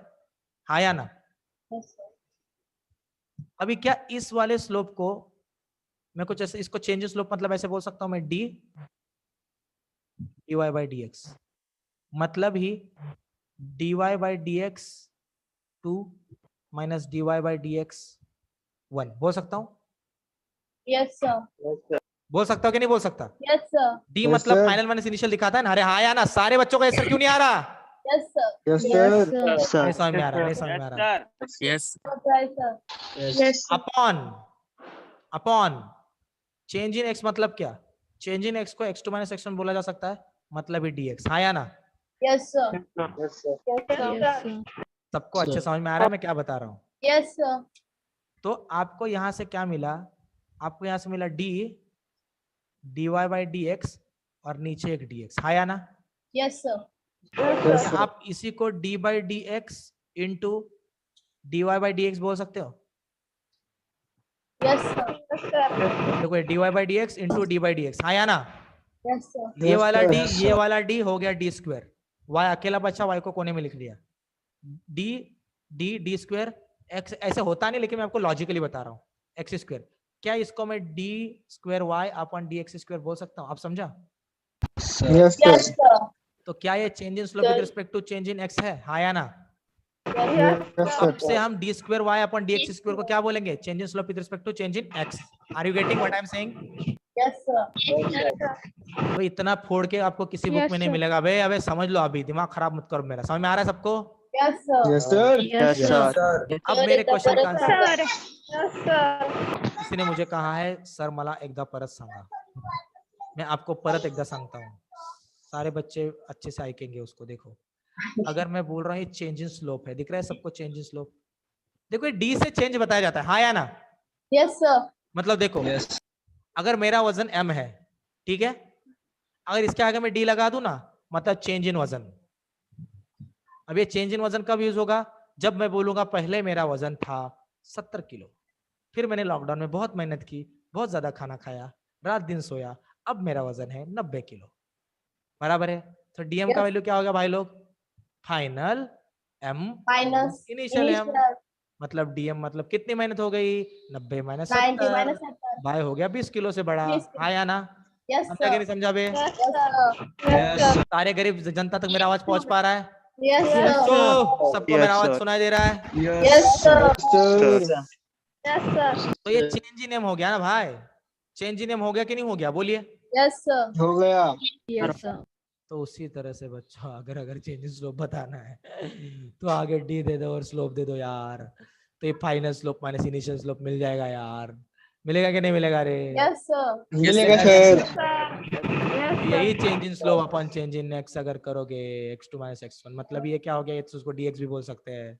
हाँ या ना? Yes, sir. अभी क्या इस वाले स्लोप को मैं कुछ ऐसे, इसको चेंज स्लोप मतलब ऐसे बोल सकता हूं मैं, D D Y by D X, मतलब ही D Y by D X 2 minus D Y by D X 1 बोल सकता हूं? Yes, sir. Yes, sir. बोल सकता हूं कि नहीं बोल सकता? Yes, sir. डी Yes, मतलब sir. फाइनल माइनस इनिशियल दिखाता है ना, अरे हाँ या ना? सारे बच्चों को ऐसा क्यों नहीं आ रहा? Yes, sir. Yes, Yes, sir. sir. नहीं समझ में आ रहा, नहीं समझ में आ रहा। Yes. Okay, sir. Yes. Upon upon change in X मतलब क्या? चेंज इन एक्स को x2 माइनस x1 बोला जा सकता है, मतलब ही dx, हाँ या ना? Yes, sir. Yes, sir. Yes, sir. Yes, sir. सबको अच्छे समझ में आ रहा है मैं क्या बता रहा हूँ? Yes, sir. तो आपको यहाँ से क्या मिला? आपको यहाँ से मिला d dy बाई dx और नीचे एक dx, हाँ या ना? Yes, sir. Yes, sir. आप इसी को d by dx into dy by dx बोल सकते हो। Yes, sir. देखो dy by dx into d by dx, हाँ या ना? Yes, sir. ये Yes, वाला sir. d, Yes, ये sir. वाला d हो गया d स्क्वायर, y अकेला बचा, y को कोने में लिख दिया, d स्क्वायर x, ऐसे होता नहीं लेकिन मैं आपको लॉजिकली बता रहा हूँ, x स्क्वायर। क्या इसको मैं d square y upon dx square बोल सकता हूँ? आप समझा? Sir. Yes, sir. Yes, sir. तो क्या ये change in slope with respect to change in x है, हाँ या ना? Yes, अब sir. से हम d square y upon dx square को क्या बोलेंगे? Change in slope with respect to change in x। Are you getting what I am saying? Yes, sir. तो इतना फोड़ के आपको किसी बुक Yes, में नहीं sir. मिलेगा बे, अबे समझ लो, अभी दिमाग खराब मत करो मेरा। समझ में आ रहा है सबको? Yes, sir. Yes, sir. Yes, Yes, sir. sir. अब मेरे क्वेश्चन का आंसर, Sir. Yes, sir. किसी ने मुझे कहा है सर मला एकदा परत सांगा, मैं आपको परत एकदा सांगता हूँ, सारे बच्चे अच्छे से आएंगे उसको। देखो अगर मैं बोल रहा हूँ चेंज इन स्लोप है, दिख रहा है सबको चेंज इन स्लोप? देखो डी से चेंज बताया जाता है, हाँ या ना? Yes, sir. मतलब देखो Yes. अगर मेरा वजन m है, ठीक है, अगर इसके आगे मैं डी लगा दूं ना, मतलब चेंज इन वजन। अब ये चेंज इन वजन कब यूज होगा? जब मैं बोलूंगा पहले मेरा वजन था 70 किलो, फिर मैंने लॉकडाउन में बहुत मेहनत की, बहुत ज्यादा खाना खाया, रात दिन सोया, अब मेरा वजन है 90 किलो, बराबर है? तो डीएम का Yes. वैल्यू क्या होगा भाई लोग? Final m Minus. Initial m, Initial. मतलब डीएम मतलब कितनी मेहनत हो गई? 90 माइनस 90 70, minus 70. भाई हो गया 20 किलो से बड़ा, 20 किलो। हाँ या ना? Yes, समझा कि sir. नहीं समझा बे? Yes, Yes, sir. sir. Yes. सारे गरीब जनता तक मेरा आवाज पहुंच पा रहा है? Yes, sir. बच्चों सबको Yes, मेरा आवाज sir. सुनाई दे रहा है? Yes, sir. Sir. Yes, sir. तो ये चेंज इन नेम हो गया ना भाई, चेंज इन नेम हो गया कि नहीं हो गया, बोलिए। Yes, sir. हो गया। Yes, sir. तो उसी तरह से बच्चों अगर चेंज इन स्लोप बताना है तो आगे डी दे दो और स्लोप दे दो यार, तो ये final slope minus initial slope मिल जाएगा यार, मिलेगा कि नहीं मिलेगा रे? Yes, sir. मिलेगा सर। यही change in slope upon change in x अगर करोगे x two minus x one, मतलब ये क्या हो गया, तो उसको डीएक्स भी बोल सकते हैं,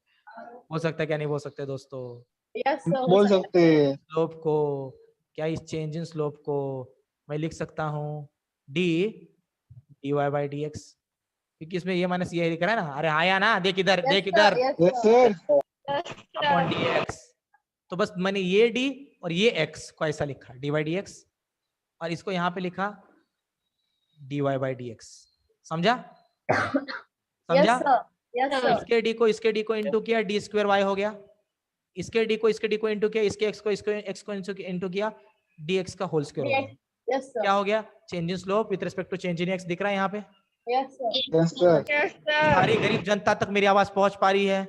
हो सकता है क्या नहीं बोल सकते दोस्तों? Yes, sir. बोल सकते हैं। स्लोप को, क्या इस चेंज इन स्लोप को मैं लिख सकता हूँ d D Y by D x, क्योंकि इसमें ये माइनस ये लिख रहा है ना, अरे आया ना, देख इधर Yes, देख sir. इधर, Yes, yes sir. Sir. Upon D x, तो बस मैंने ये डी और ये एक्स को ऐसा लिखा डी वाई डी एक्स, और इसको यहाँ पे लिखा d Y by D x, समझा? Yes, समझा? sir. Yes, sir. इसके डी को इंटू किया, डी स्क्वायर वाई हो गया, इसके डी को इंटू किया, इसके एक्स को इंटू किया, डी एक्स का होल स्क्वायर हो गया। Yes, sir. क्या हो गया? Change in slope with respect to change in x दिख रहा है यहाँ पे? Yes, sir. Yes sir. Yes, sir. सारी गरीब जनता तक मेरी आवाज पहुंच पा रही है?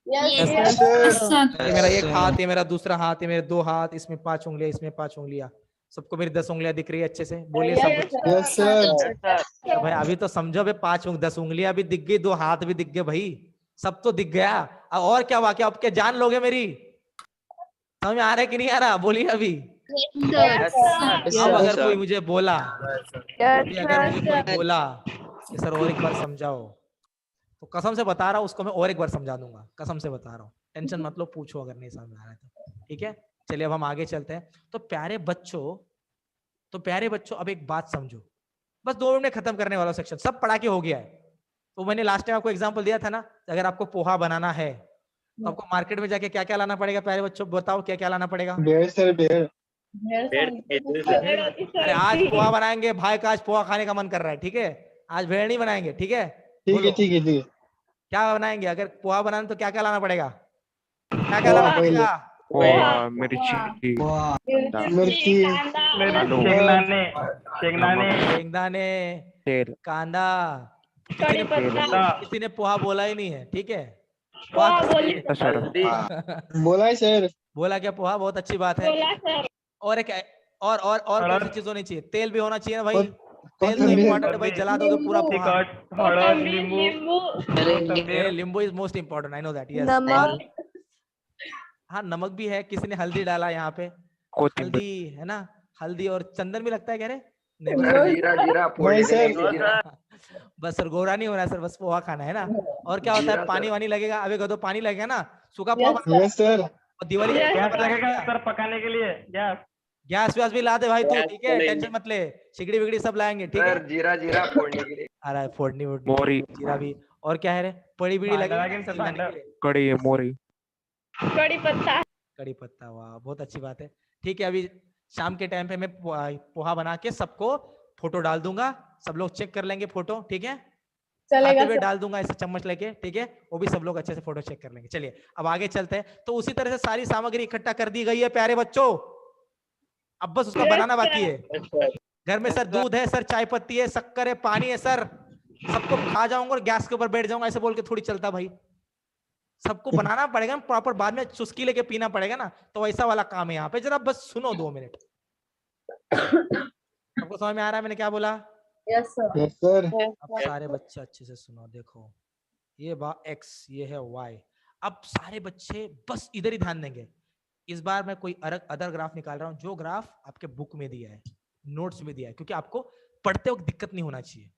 Yes, yes sir. सर। ये मेरा एक हाथ, ये मेरा दूसरा हाथ, ये मेरे दो हाथ, इसमें 5 उंगलियां, इसमें 5 उंगलियां, सबको मेरी 10 उंगलियां दिख रही है अच्छे से, बोलिए सब Yes, बच्चे। sir. Yes sir. तो भाई अभी तो समझो भाई, 10 उंगलियां भी दिख गई, 2 हाथ भी दिख गए भाई, सब तो दिख गया। अब और क्या वाक्य, अब क्या जान लोगे मेरी? समझ में आ रहा है कि नहीं आ रहा, बोलिए अभी। Yes, sir. अब अगर कोई मुझे बोला, Yes, अगर मुझे sir. कोई बोला कि सर और एक बार समझाओ, तो कसम से बता रहा हूँ उसको मैं और एक बार समझा दूंगा, कसम से बता रहा हूँ, टेंशन मत लो, पूछो अगर नहीं समझ में आ रहा है तो, ठीक है? चलिए अब हम आगे चलते हैं। तो प्यारे बच्चों अब एक बात समझो, बस 2 मिनट में खत्म करने वाला सेक्शन, सब पढ़ा के हो गया है। तो मैंने लास्ट टाइम आपको एग्जांपल दिया था ना, अगर आपको पोहा बनाना है तो आपको मार्केट में जाके क्या क्या लाना पड़ेगा? प्यारे बच्चों बताओ क्या क्या लाना पड़ेगा? भेड़ सर भेड़। अरे आज पोहा बनाएंगे भाई का, आज पोहा खाने का मन कर रहा है, ठीक है? आज भेड़ नहीं बनाएंगे, ठीक है? ठीक है बोलो, ठीक है ठीक है। क्या बनाएंगे? अगर पोहा बनाना तो क्या क्या लाना पड़ेगा? क्या क्या लाना पोहा पड़ेगा? पोहा, मिर्ची, मिर्ची, शेंगदाने, तेल, कांदा। कड़ी पत्ता. किसी ने पोहा बोला ही नहीं है, ठीक है? पोहा बोली. सर, बोला है सर। बोला क्या? पोहा, बहुत अच्छी बात है। बोला सर. और एक और कौन सी चीज होनी चाहिए? तेल भी होना चाहिए ना भाई, तेल तो कोथिंबीर। इम्पोर्टेंट है भाई, जला दोगे पूरा पोहा। कोथिंबीर, नींबू. नींबू is most important, I know that, yes. नमक. हाँ नमक भी है, किसी ने हल्दी डाला यहाँ पे, कोथिंबीर, हल्दी है ना, हल्दी और चंदन भी लगता है, कह रहे? नहीं सर। बस सर गोरा नहीं होना सर, बस पोहा खाना है ना। और क्या होता है? पानी वानी लगेगा, अबे तो पानी लगेगा ना, सूखा पोहा Yes, बनता है। Yes sir. और दिवाली Yes, गैस लगेगा सर पकाने के लिए गैस। गैस वैस भी ला दे भाई तू, गैस ठीक है? तो टेंशन मत ले, सिगड़ी विगड़ी सब लाएंगे, ठीक है? जीरा फोड़ने के लिए। अरे फोड़नी वोड़नी, मोरी, जीरा भी। और क्या है रे? पड़ी बीड़ी लगेगी जलाने के लिए। कड़ी, मोरी, कड़ी पत्ता. कड़ी पत्ता, वाह बहुत अच्छी बात है। ठीक है, अभी शाम के टाइम पे मैं पोहा बना के सबको फोटो डाल दूंगा, सब लोग चेक कर लेंगे फोटो, ठीक है? चलेगा आते हुए सर. डाल दूंगा ऐसे चम्मच लेके, ठीक है? वो भी सब लोग अच्छे से फोटो चेक कर लेंगे। चलिए अब आगे चलते हैं। तो उसी तरह से सारी सामग्री इकट्ठा कर दी गई है प्यारे बच्चों, अब बस उसका Yes, बनाना sir. बाकी है। घर में सर दूध है सर, चाय पत्ती है, शक्कर है, पानी है सर, सबको खा जाऊंगा और गैस के ऊपर बैठ जाऊंगा, ऐसे बोल के थोड़ी चलता भाई, सबको बनाना पड़ेगा प्रॉपर, बाद में चुस्की लेके पीना पड़ेगा ना, तो ऐसा वाला काम है यहाँ पे। जरा बस सुनो 2 मिनट। सबको समझ में आ रहा है मैंने क्या बोला? Yes, sir. Yes sir. अब सारे बच्चे अच्छे से सुनो, देखो ये x, ये है y। अब सारे बच्चे बस इधर ही ध्यान देंगे। इस बार मैं कोई अदर ग्राफ निकाल रहा हूं, जो ग्राफ आपके बुक में दिया है, नोट्स में दिया है, क्योंकि आपको पढ़ते वक्त दिक्कत नहीं होना चाहिए।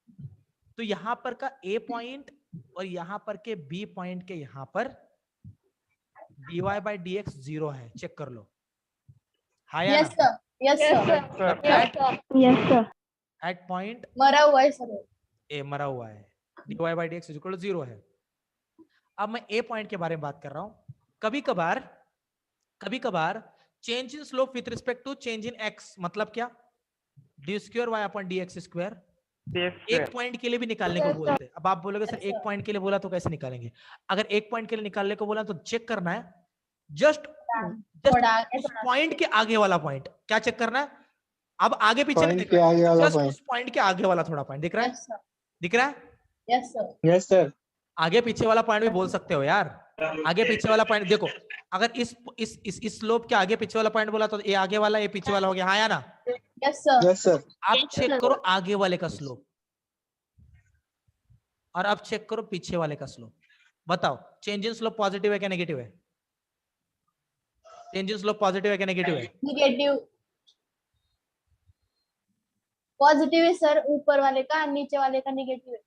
तो यहाँ पर का A पॉइंट और यहाँ पर के B पॉइंट के यहाँ पर dy by dx 0 है, चेक कर लो। हाँ या Yes, ना? sir. Yes, Yes, sir. sir. Yes, sir. Yes, sir. At point मरा हुआ है सर. A मरा हुआ है, dy by dx is equal to 0 है। अब मैं A पॉइंट के बारे में बात कर रहा हूं। कभी कभार change in slope with respect to change in x, मतलब क्या? D square Y upon D x square. एक पॉइंट के लिए भी निकालने को बोलते हैं। अब आप बोलोगे सर एक पॉइंट के लिए बोला तो कैसे निकालेंगे? अगर एक पॉइंट के लिए निकालने को बोला तो चेक करना है जस्ट थोड़ा आगे, उस पॉइंट के आगे वाला पॉइंट। क्या चेक करना है? अब आगे पीछे नहीं पॉइंट दिख के रहा है, आगे वाला just पॉइंट। उस पॉइंट के आगे वाला थोड़ा पॉइंट दिख रहा है, Yes, sir. दिख रहा है? Yes, sir. Yes sir. आगे पीछे वाला पॉइंट भी बोल सकते हो यार, आगे पीछे वाला पॉइंट देखो, अगर इस स्लोप के आगे पीछे वाला पॉइंट बोला तो ये आगे वाला ये पीछे वाला हो गया, हाँ या ना? Yes sir. Yes sir. आप चेक करो आगे वाले का स्लोप और अब चेक करो पीछे वाले का स्लोप, बताओ चेंज इन स्लोप पॉजिटिव है क्या नेगेटिव है? चेंज इन स्लोप पॉजिटिव है क्या नेगेटिव है? निगेटिव। पॉजिटिव है सर ऊपर वाले का, नीचे वाले का निगेटिव है।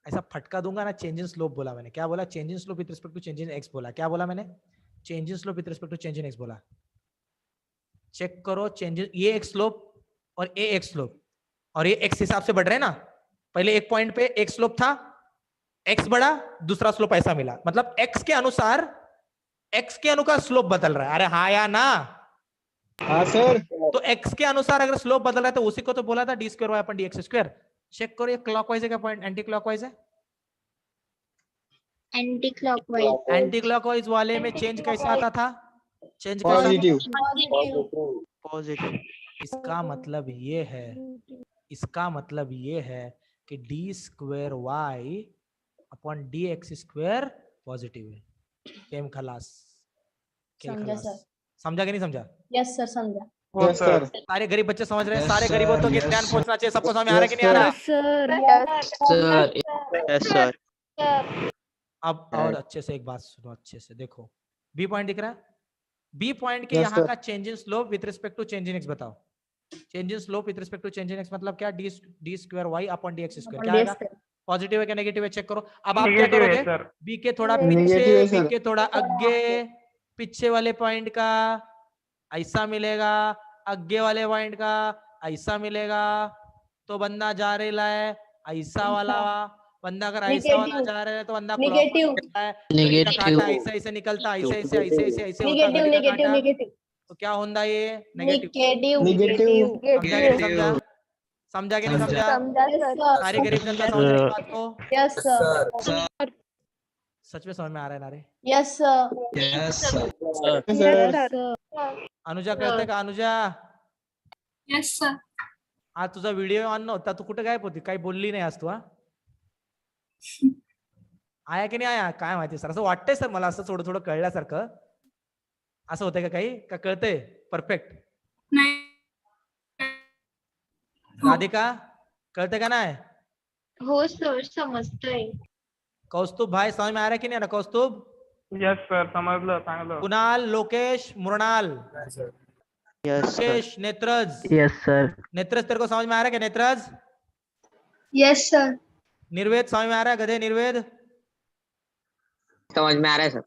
ऐसा फटका दूंगा ना, चेंज इन स्लोप बोला मैंने, क्या बोला? Change in slope with respect to change in x बोला, क्या बोला मैंने? Change in slope with respect to change in x बोला। चेक करो चेंज, ये एक स्लोप और ये एक स्लोप, और ये एक्स हिसाब से बढ़ रहे हैं ना, पहले एक पॉइंट पे एक स्लोप था, एक्स बढ़ा, दूसरा स्लोप ऐसा मिला, मतलब एक्स के अनुसार एक्स के अनुसार स्लोप बदल रहा है। अरे हाँ या ना? हाँ सर। तो एक्स के अनुसार अगर स्लोप बदल रहा है तो उसी को तो बोला था d square y upon d x square. Check करो ये क्लॉकवाइज है क्या पॉइंट एंटी क्लॉकवाइज है? Anticlockwise. एंटी क्लॉकवाइज वाले में चेंज कैसा आता था? चेंज कैसा? पॉजिटिव। पॉजिटिव। इसका मतलब ये है, इसका मतलब ये है कि d square Y upon D x square positive है। गेम खलास, खेल समझा खलास। सर। समझा कि नहीं समझा? यस सर समझा। Yes sir. सारे गरीब बच्चे समझ रहे हैं? Yes, सारे sir. गरीबों तक Yes, ज्ञान sir. पहुंचना चाहिए, सबको समझ में आ रहा है कि नहीं आ Yes, रहा? Sir yes sir. अब और अच्छे से एक बात सुनो, अच्छे से देखो, बी पॉइंट दिख रहा है? बी पॉइंट के Yes, यहाँ sir. का change in slope with respect to change in X बताओ। Change in slope with respect to change in X मतलब क्या? D square Y upon D x square. क्या आएगा? पॉजिटिव है क्या नेगेटिव है? चेक करो। अब आप क्या करोगे? बी के थोड़ा Negative पीछे, है, बी sir. के थोड़ा आगे, पीछे वाले पॉइंट का ऐसा मिलेगा, आगे वाले पॉइंट का ऐसा मिलेगा, तो बंदा जा रहा है ऐसा वाला, बंदा अगर ऐसा वाला Negative. जा रहा है तो बंदा Negative. clockwise है, घड़ी का कांटा ऐसे ऐसे निकलता, ऐसे ऐसे ऐसे ऐसे ऐसे होता निगेटिव घड़ी का निगेटिव कांटा, निगेटिव तो क्या होता ये? नेगेटिव। निगेटिव। समझा कि नहीं समझा? समझा कि नहीं समझा? समझा सर। सारी गरीब जनता समझ रही है बात को? Yes sir. सच में समझ में आ रहा है ना रे? Yes sir. Yes, sir. Sir. Anuja कळतंय का? Anuja yes sir. आज तुझा व्हिडिओ ऑन नव्हता, तू कुठे गायब होती? काही बोलली नाही आज तू? हा आया की नाही आया काय माहिती सर, असं वाटतंय सर मला, असं थोडं थोडं कळल्यासारखं असं होतंय का? काही का कळतंय परफेक्ट? नाही. राधिका कळतंय का नाही? हो सर समजतंय. कौस्तुभ भाई समझ में आ रहा है कि नहीं आ रहा? कौस्तुभ, यस सर, समजलं, चांगलं. Kunal, Lokesh, Mrinal, yes sir. Lokesh, Netraj, yes sir. Netraj तेरे को समझ में आ रहा है क्या? Netraj, yes sir. निर्वेद समझ में आ रहा है? गधे निर्वेद, समझ में आ रहा है सर।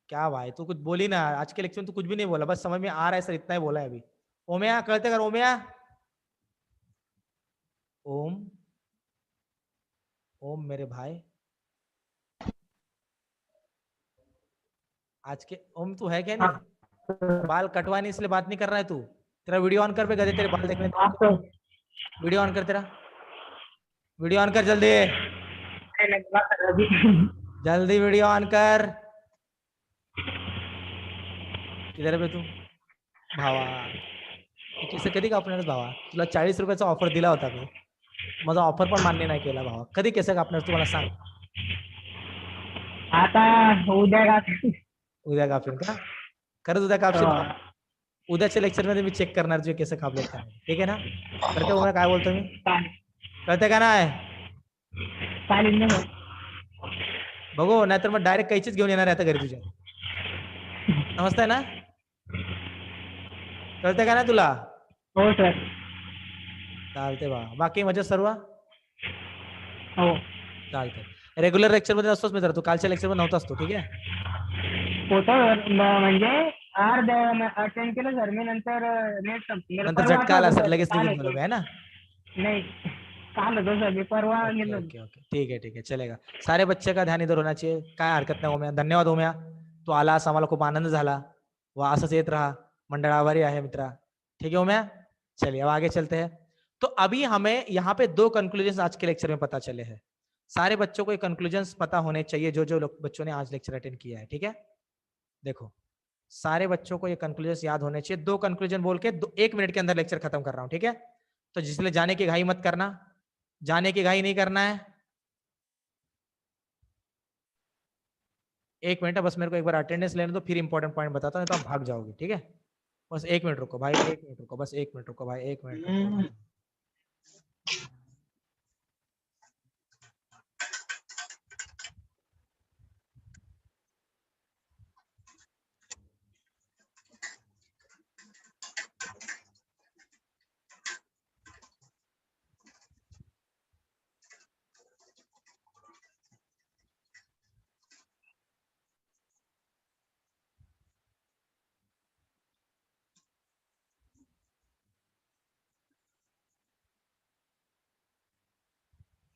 क्या भाई तू कुछ बोली ना, आज के लेक्चर में तू कुछ भी नहीं बोला, बस समझ में आ रहा है सर इतना ही बोला है अभी। ओम्या कळते कर? ओम्या, ओम, ओम मेरे भाई, आज के ओम तू है क्या? नहीं बाल कटवाने इसलिए बात नहीं कर रहा है तू? तेरा वीडियो ऑन कर पे गधे, तेरे बाल देखने दे। वीडियो ऑन कर, तेरा वीडियो ऑन कर जल्दी, जल्दी वीडियो ऑन कर। किधर आहे बे तू भावा? केस कधी कापणार भावा? तुला 40 रुपयाचा ऑफर दिला होता मी, माझा ऑफर पण मान्य नाही केला भावा. कधी केस कापणार तू मला सांग? आता उद्या का? उद्या कापशील का? खरंच उद्या कापशील भावा? उद्याच्या लेक्चर मध्ये मी चेक करणार तुझे केस कापलेत का, ठीक आहे ना? कळतं उद्या काय बोलतो मी? कळतं का नाही? बघू, नाहीतर मग डायरेक्ट कैचीच घेऊन येणार आहे आता घरी तुझ्या. समजतंय ना? कळतंय का ना तुला? हो सर. चालते बा. बाकी मजा सर्व? हो. चालतंय. रेग्युलर लेक्चर मध्ये असतोच मी, तर तू कालच्या लेक्चर मध्ये नव्हतास तू, ठीक आहे? होतं म्हणजे अर्ध अटेंड केलं सर मी, नंतर नेट नंतर झटका आला सर, लगेच निघून गेलो मी, है ना? नाही, काल होतं सर मी, परवा गेलो. ओके ओके, ठीक आहे, चलेगा. सारे बच्चे का ध्यान इधर होना चाहिए, काय हरकत नाही. ओम्या, धन्यवाद ओम्या, तू आलास, आम्हाला खूप आनंद झाला. व असंच येत रहा, मंडळ आभारी आहे मित्रा. ठीक है ओम्या, चलिए अब आगे चलते हैं. तो अभी हमें यहाँ पे 2 कंक्लूजन आज के लेक्चर में पता चले हैं. सारे बच्चों को ये कंक्लूजन पता होने चाहिए, जो जो बच्चों ने आज लेक्चर अटेंड किया है, ठीक है? देखो, सारे बच्चों को ये कंक्लूजन याद होने चाहिए. 2 कंक्लूजन बोल के 1 मिनट के अंदर लेक्चर खत्म कर रहा हूँ, ठीक है? तो जिसलिए जाने की घाई मत करना, जाने की घाई नहीं करना है, एक मिनट है बस, मेरे को एक बार अटेंडेंस लेने दो, फिर इंपॉर्टेंट पॉइंट बताता हूँ, नहीं तो आप भाग जाओगे, ठीक है? बस 1 मिनट रुको भाई, 1 मिनट रुको, बस 1 मिनट रुको भाई, 1 मिनट रुको।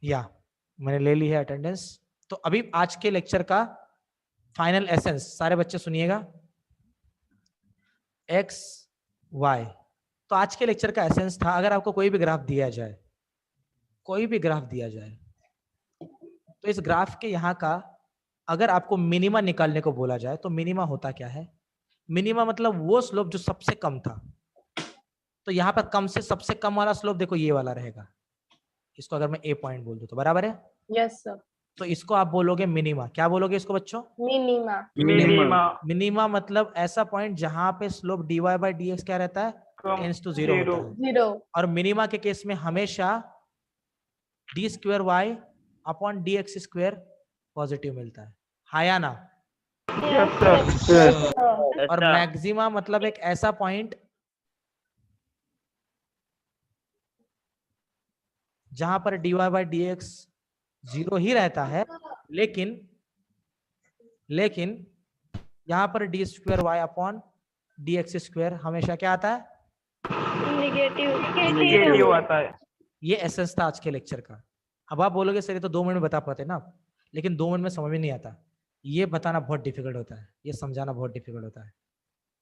या मैंने ले ली है अटेंडेंस। तो अभी आज के लेक्चर का फाइनल एसेंस सारे बच्चे सुनिएगा, एक्स वाई। तो आज के लेक्चर का एसेंस था, अगर आपको कोई भी ग्राफ दिया जाए, कोई भी ग्राफ दिया जाए, तो इस ग्राफ के यहाँ का अगर आपको मिनिमा निकालने को बोला जाए तो मिनिमा होता क्या है? मिनिमा मतलब वो स्लोप जो सबसे कम था। तो यहाँ पर कम से सबसे कम वाला स्लोप देखो ये वाला रहेगा, इसको अगर मैं ए पॉइंट बोल दूं तो बराबर है। Yes sir. तो इसको आप बोलोगे मिनिमा। क्या बोलोगे इसको बच्चों? मिनिमा। मिनिमा मिनिमा मतलब ऐसा पॉइंट जहां पे स्लोप dy बाई dx क्या रहता है? टेंड्स टू 0 होता है। 0। और मिनिमा के केस में हमेशा d square y upon dx square positive मिलता है, हाँ या ना? और मैक्सिमा मतलब एक ऐसा पॉइंट जहां पर dy बाई dx 0 ही रहता है, लेकिन यहां पर d square y upon dx square हमेशा क्या आता है? नेगेटिव आता है। ये एसेंस था आज के लेक्चर का। अब आप बोलोगे सर ये तो 2 मिनट में बता पाते ना आप, लेकिन 2 मिनट में समझ में नहीं आता। ये बताना बहुत डिफिकल्ट होता है, ये समझाना बहुत डिफिकल्ट होता है,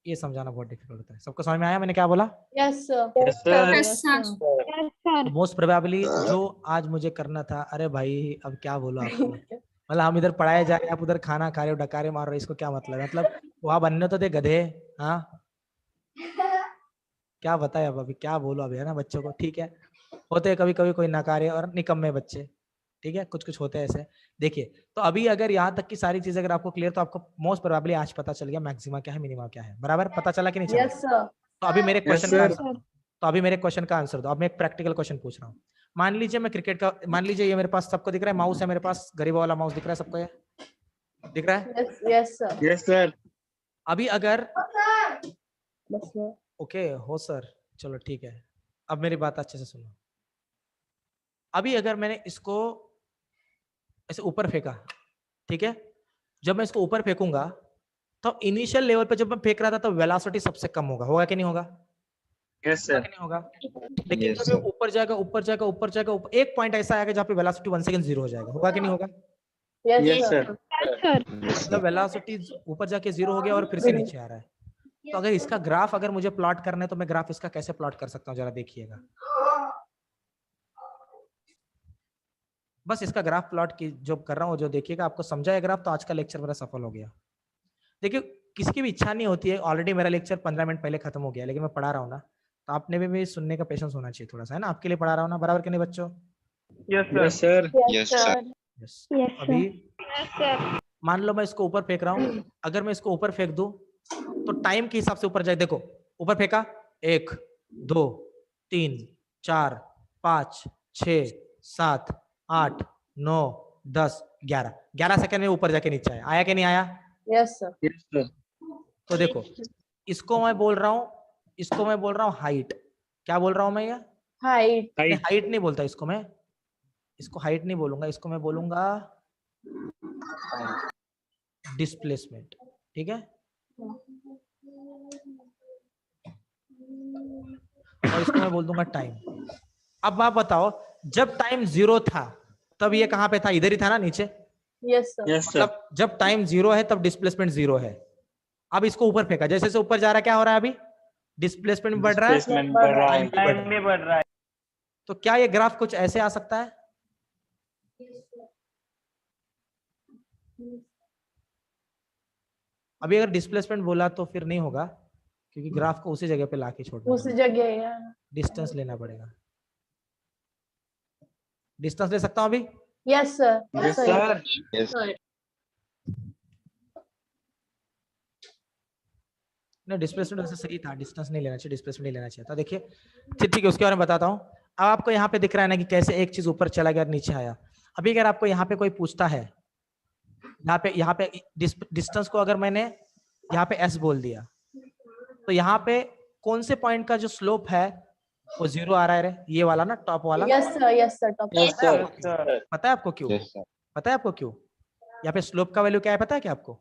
ये समझाना बहुत डिफिकल्ट होता है। सबको समझ में आया मैंने क्या बोला? Yes sir. Yes sir. Most probably जो आज मुझे करना था, अरे भाई अब क्या बोलो आपको, मतलब हम इधर पढ़ाए जा रहे हैं, आप उधर खाना खा रहे हो, डकारे मार रहे हो, इसको क्या मतलब है? मतलब वहां बनने तो थे गधे। हाँ क्या बताए अब, अभी क्या बोलो अभी, है ना बच्चों को। ठीक है, होते हैं कभी कभी कोई नकारे और निकम्मे बच्चे, ठीक है, कुछ कुछ होते हैं ऐसे। देखिए तो अभी अगर यहाँ तक की सारी चीजें अगर आपको क्लियर, तो आपको मोस्ट प्रोबेबली आज पता चल गया मैक्सिमा क्या है, मिनिमा क्या है। बराबर पता चला कि नहीं चला? Yes sir. तो अभी मेरे क्वेश्चन का sir. तो अभी मेरे क्वेश्चन का आंसर दो। अब मैं एक प्रैक्टिकल क्वेश्चन पूछ रहा हूँ। मान लीजिए मैं क्रिकेट का, मान लीजिए ये मेरे पास सबको दिख रहा है माउस है, मेरे पास गरीबा वाला माउस दिख रहा है सबको, ये दिख रहा है? Yes sir. Yes, sir. अभी अगर बस सर। ओके हो सर, चलो ठीक है, अब मेरी बात अच्छे से सुनो। अभी अगर मैंने इसको ऐसे ऊपर फेंका, ठीक है, जब मैं इसको ऊपर फेंकूंगा तो इनिशियल लेवल पे जब मैं फेंक रहा था तो वेलोसिटी सबसे कम होगा कि नहीं होगा? Yes, होगा sir. कि नहीं होगा? लेकिन Yes, जब sir. ये ऊपर जाएगा ऊपर जाएगा ऊपर जाएगा, एक पॉइंट ऐसा आएगा जहाँ पे वेलोसिटी 1 सेकंड 0 हो जाएगा, होगा कि नहीं होगा? Yes Yes, sir. sir. मतलब वेलोसिटी ऊपर जाके 0 हो गया और फिर से नीचे आ रहा है। तो अगर इसका ग्राफ अगर मुझे प्लॉट करना है तो मैं ग्राफ इसका कैसे प्लॉट कर सकता हूँ, जरा देखिएगा। बस इसका ग्राफ प्लॉट की जो कर रहा हूँ, जो देखिएगा आपको समझा है ग्राफ, तो आज का लेक्चर मेरा सफल हो गया। देखिए किसी की भी इच्छा नहीं होती है, ऑलरेडी मेरा लेक्चर 15 मिनट पहले खत्म हो गया, लेकिन मैं पढ़ा रहा हूँ ना, तो आपने भी सुनने का पेशेंस होना चाहिए थोड़ा सा, है ना? आपके लिए पढ़ा रहा हूँ ना, बराबर के नहीं बच्चों? Yes, sir. Yes, sir. Yes. अभी मान लो मैं इसको ऊपर फेंक रहा हूँ, अगर मैं इसको ऊपर फेंक दूं तो टाइम के हिसाब से ऊपर जाए। देखो ऊपर फेंका, 1 2 3 4 5 6 7 8 9 10 11 सेकंड में ऊपर जाके नीचे आया, आया कि नहीं आया? Yes sir. Yes, sir. तो देखो इसको मैं बोल रहा हूँ हाइट। क्या बोल रहा हूँ मैं? ये हाइट। हाइट नहीं बोलता इसको मैं, इसको हाइट नहीं बोलूंगा, इसको मैं बोलूंगा डिस्प्लेसमेंट, ठीक है? और इसको मैं बोल दूंगा टाइम। अब आप बताओ, जब टाइम 0 था तब ये कहां पे था? इधर ही था ना, नीचे। Yes sir. Yes, sir. मतलब जब टाइम 0 है तब डिस्प्लेसमेंट 0 है। अब इसको ऊपर फेंका, जैसे जैसे ऊपर जा रहा है क्या हो रहा है? अभी डिस्प्लेसमेंट बढ़ रहा है, Displacement बढ़ रहा है. टाइम भी बढ़ रहा है। तो क्या ये ग्राफ कुछ ऐसे आ सकता है? अभी अगर डिस्प्लेसमेंट बोला तो फिर नहीं होगा, क्योंकि ग्राफ को उसी जगह पे लाके छोड़ना उस है, जगह डिस्टेंस लेना पड़ेगा। डिस्टेंस ले सकता हूं अभी? Yes sir. Yes, sir. Yes. Displacement वैसे सही था, डिस्टेंस नहीं लेना चाहिए, डिस्प्लेसमेंट नहीं लेना चाहिए था। देखिए ठीक है, उसके बारे में बताता हूँ। अब आपको यहाँ पे दिख रहा है ना कि कैसे एक चीज ऊपर चला गया और नीचे आया। अभी अगर आपको यहाँ पे कोई पूछता है, यहाँ पे डिस्टेंस को अगर मैंने यहाँ पे s बोल दिया, तो यहाँ पे कौन से पॉइंट का जो स्लोप है वो 0 आ रहा है रे? ये वाला ना, टॉप वाला। Yes sir top. पता है आपको क्यों? पता है आपको क्यों? यहाँ पे स्लोप का वैल्यू क्या है पता है क्या आपको?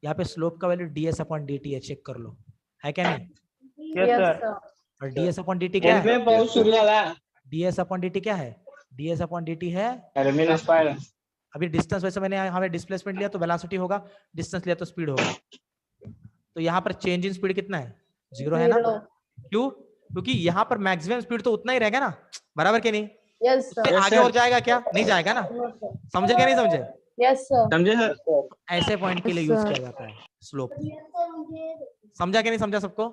यहाँ पे स्लोप का वैल्यू ds/dt है, चेक कर लो, है क्या नहीं? Yes sir. और ds/dt क्या है? बहुत सुरला ds/dt क्या है? ds/dt है टर्मिनल स्पाइरल। अभी डिस्टेंस, वैसे मैंने यहाँ पे डिस्प्लेसमेंट लिया तो वेलोसिटी होगा, डिस्टेंस लिया तो स्पीड होगा। तो यहाँ पर चेंज इन स्पीड कितना है? 0 है ना? क्यों? क्योंकि यहाँ पर मैक्सिमम स्पीड तो उतना ही रहेगा ना, बराबर के नहीं? यस उससे सर। आगे और जाएगा क्या? नहीं जाएगा ना। समझे क्या नहीं समझे? Yes sir. समझे सर? ऐसे पॉइंट के लिए यूज किया जाता है स्लोप। समझा क्या नहीं समझा सबको?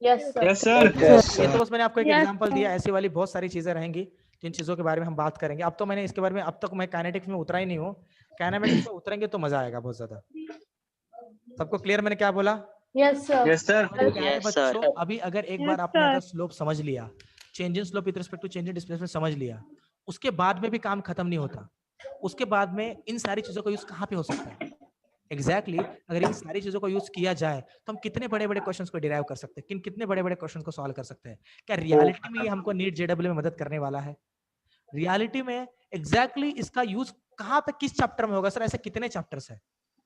Yes sir. Yes sir. ये तो बस मैंने आपको एक एग्जांपल दिया, ऐसी वाली बहुत सारी चीजें रहेंगी जिन चीजों के बारे में हम बात करेंगे। अब तो मैंने इसके बारे में, अब तक मैं काइनेटिक्स में उतरा ही नहीं हूँ, काइनेमेटिक्स में उतरेंगे तो मजा आएगा बहुत ज्यादा। सबको क्लियर मैंने क्या बोला? Yes sir. Yes sir. बच्चों अभी अगर एक बार आपने अगर स्लोप समझ लिया, change in slope with respect to change in displacement समझ लिया, उसके बाद में भी काम खत्म नहीं होता। उसके बाद में इन सारी चीजों का यूज कहाँ पे हो सकता है? एग्जैक्टली अगर इन सारी चीजों को यूज किया जाए तो हम कितने बड़े बड़े क्वेश्चंस को डिराइव कर सकते हैं, कितने बड़े बड़े क्वेश्चन को सॉल्व कर सकते हैं। क्या रियलिटी में ये हमको नीट जेडब्ल्यू में मदद करने वाला है? रियलिटी में एग्जैक्टली इसका यूज कहाँ पे, किस चैप्टर में होगा? सर ऐसे कितने चैप्टर्स है?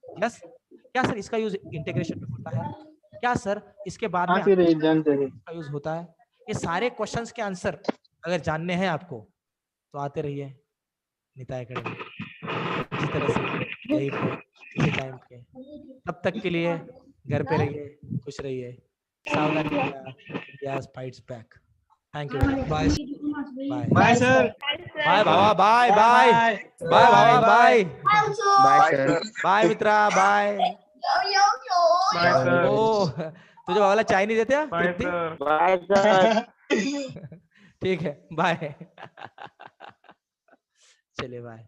यस, क्या सर इसका यूज इंटीग्रेशन में होता है? क्या सर इसके बाद में इसका यूज होता है? ये सारे क्वेश्चंस के आंसर अगर जानने हैं आपको तो आते रहिए निताय एकेडमी, इसी तरह से यही पे इसी टाइम पे। तब तक के लिए घर पे रहिए, खुश रहिए, सावधान रहिए। Fights back. Thank you, bye bye sir. Bye बाबा, बाय बाय बाय बाबा, bye bye sir. Bye Mitra, bye. Bye sir. ओ तुझे वाला चाय नहीं देते? Bye sir. ठीक है, बाय। चलिए बाय।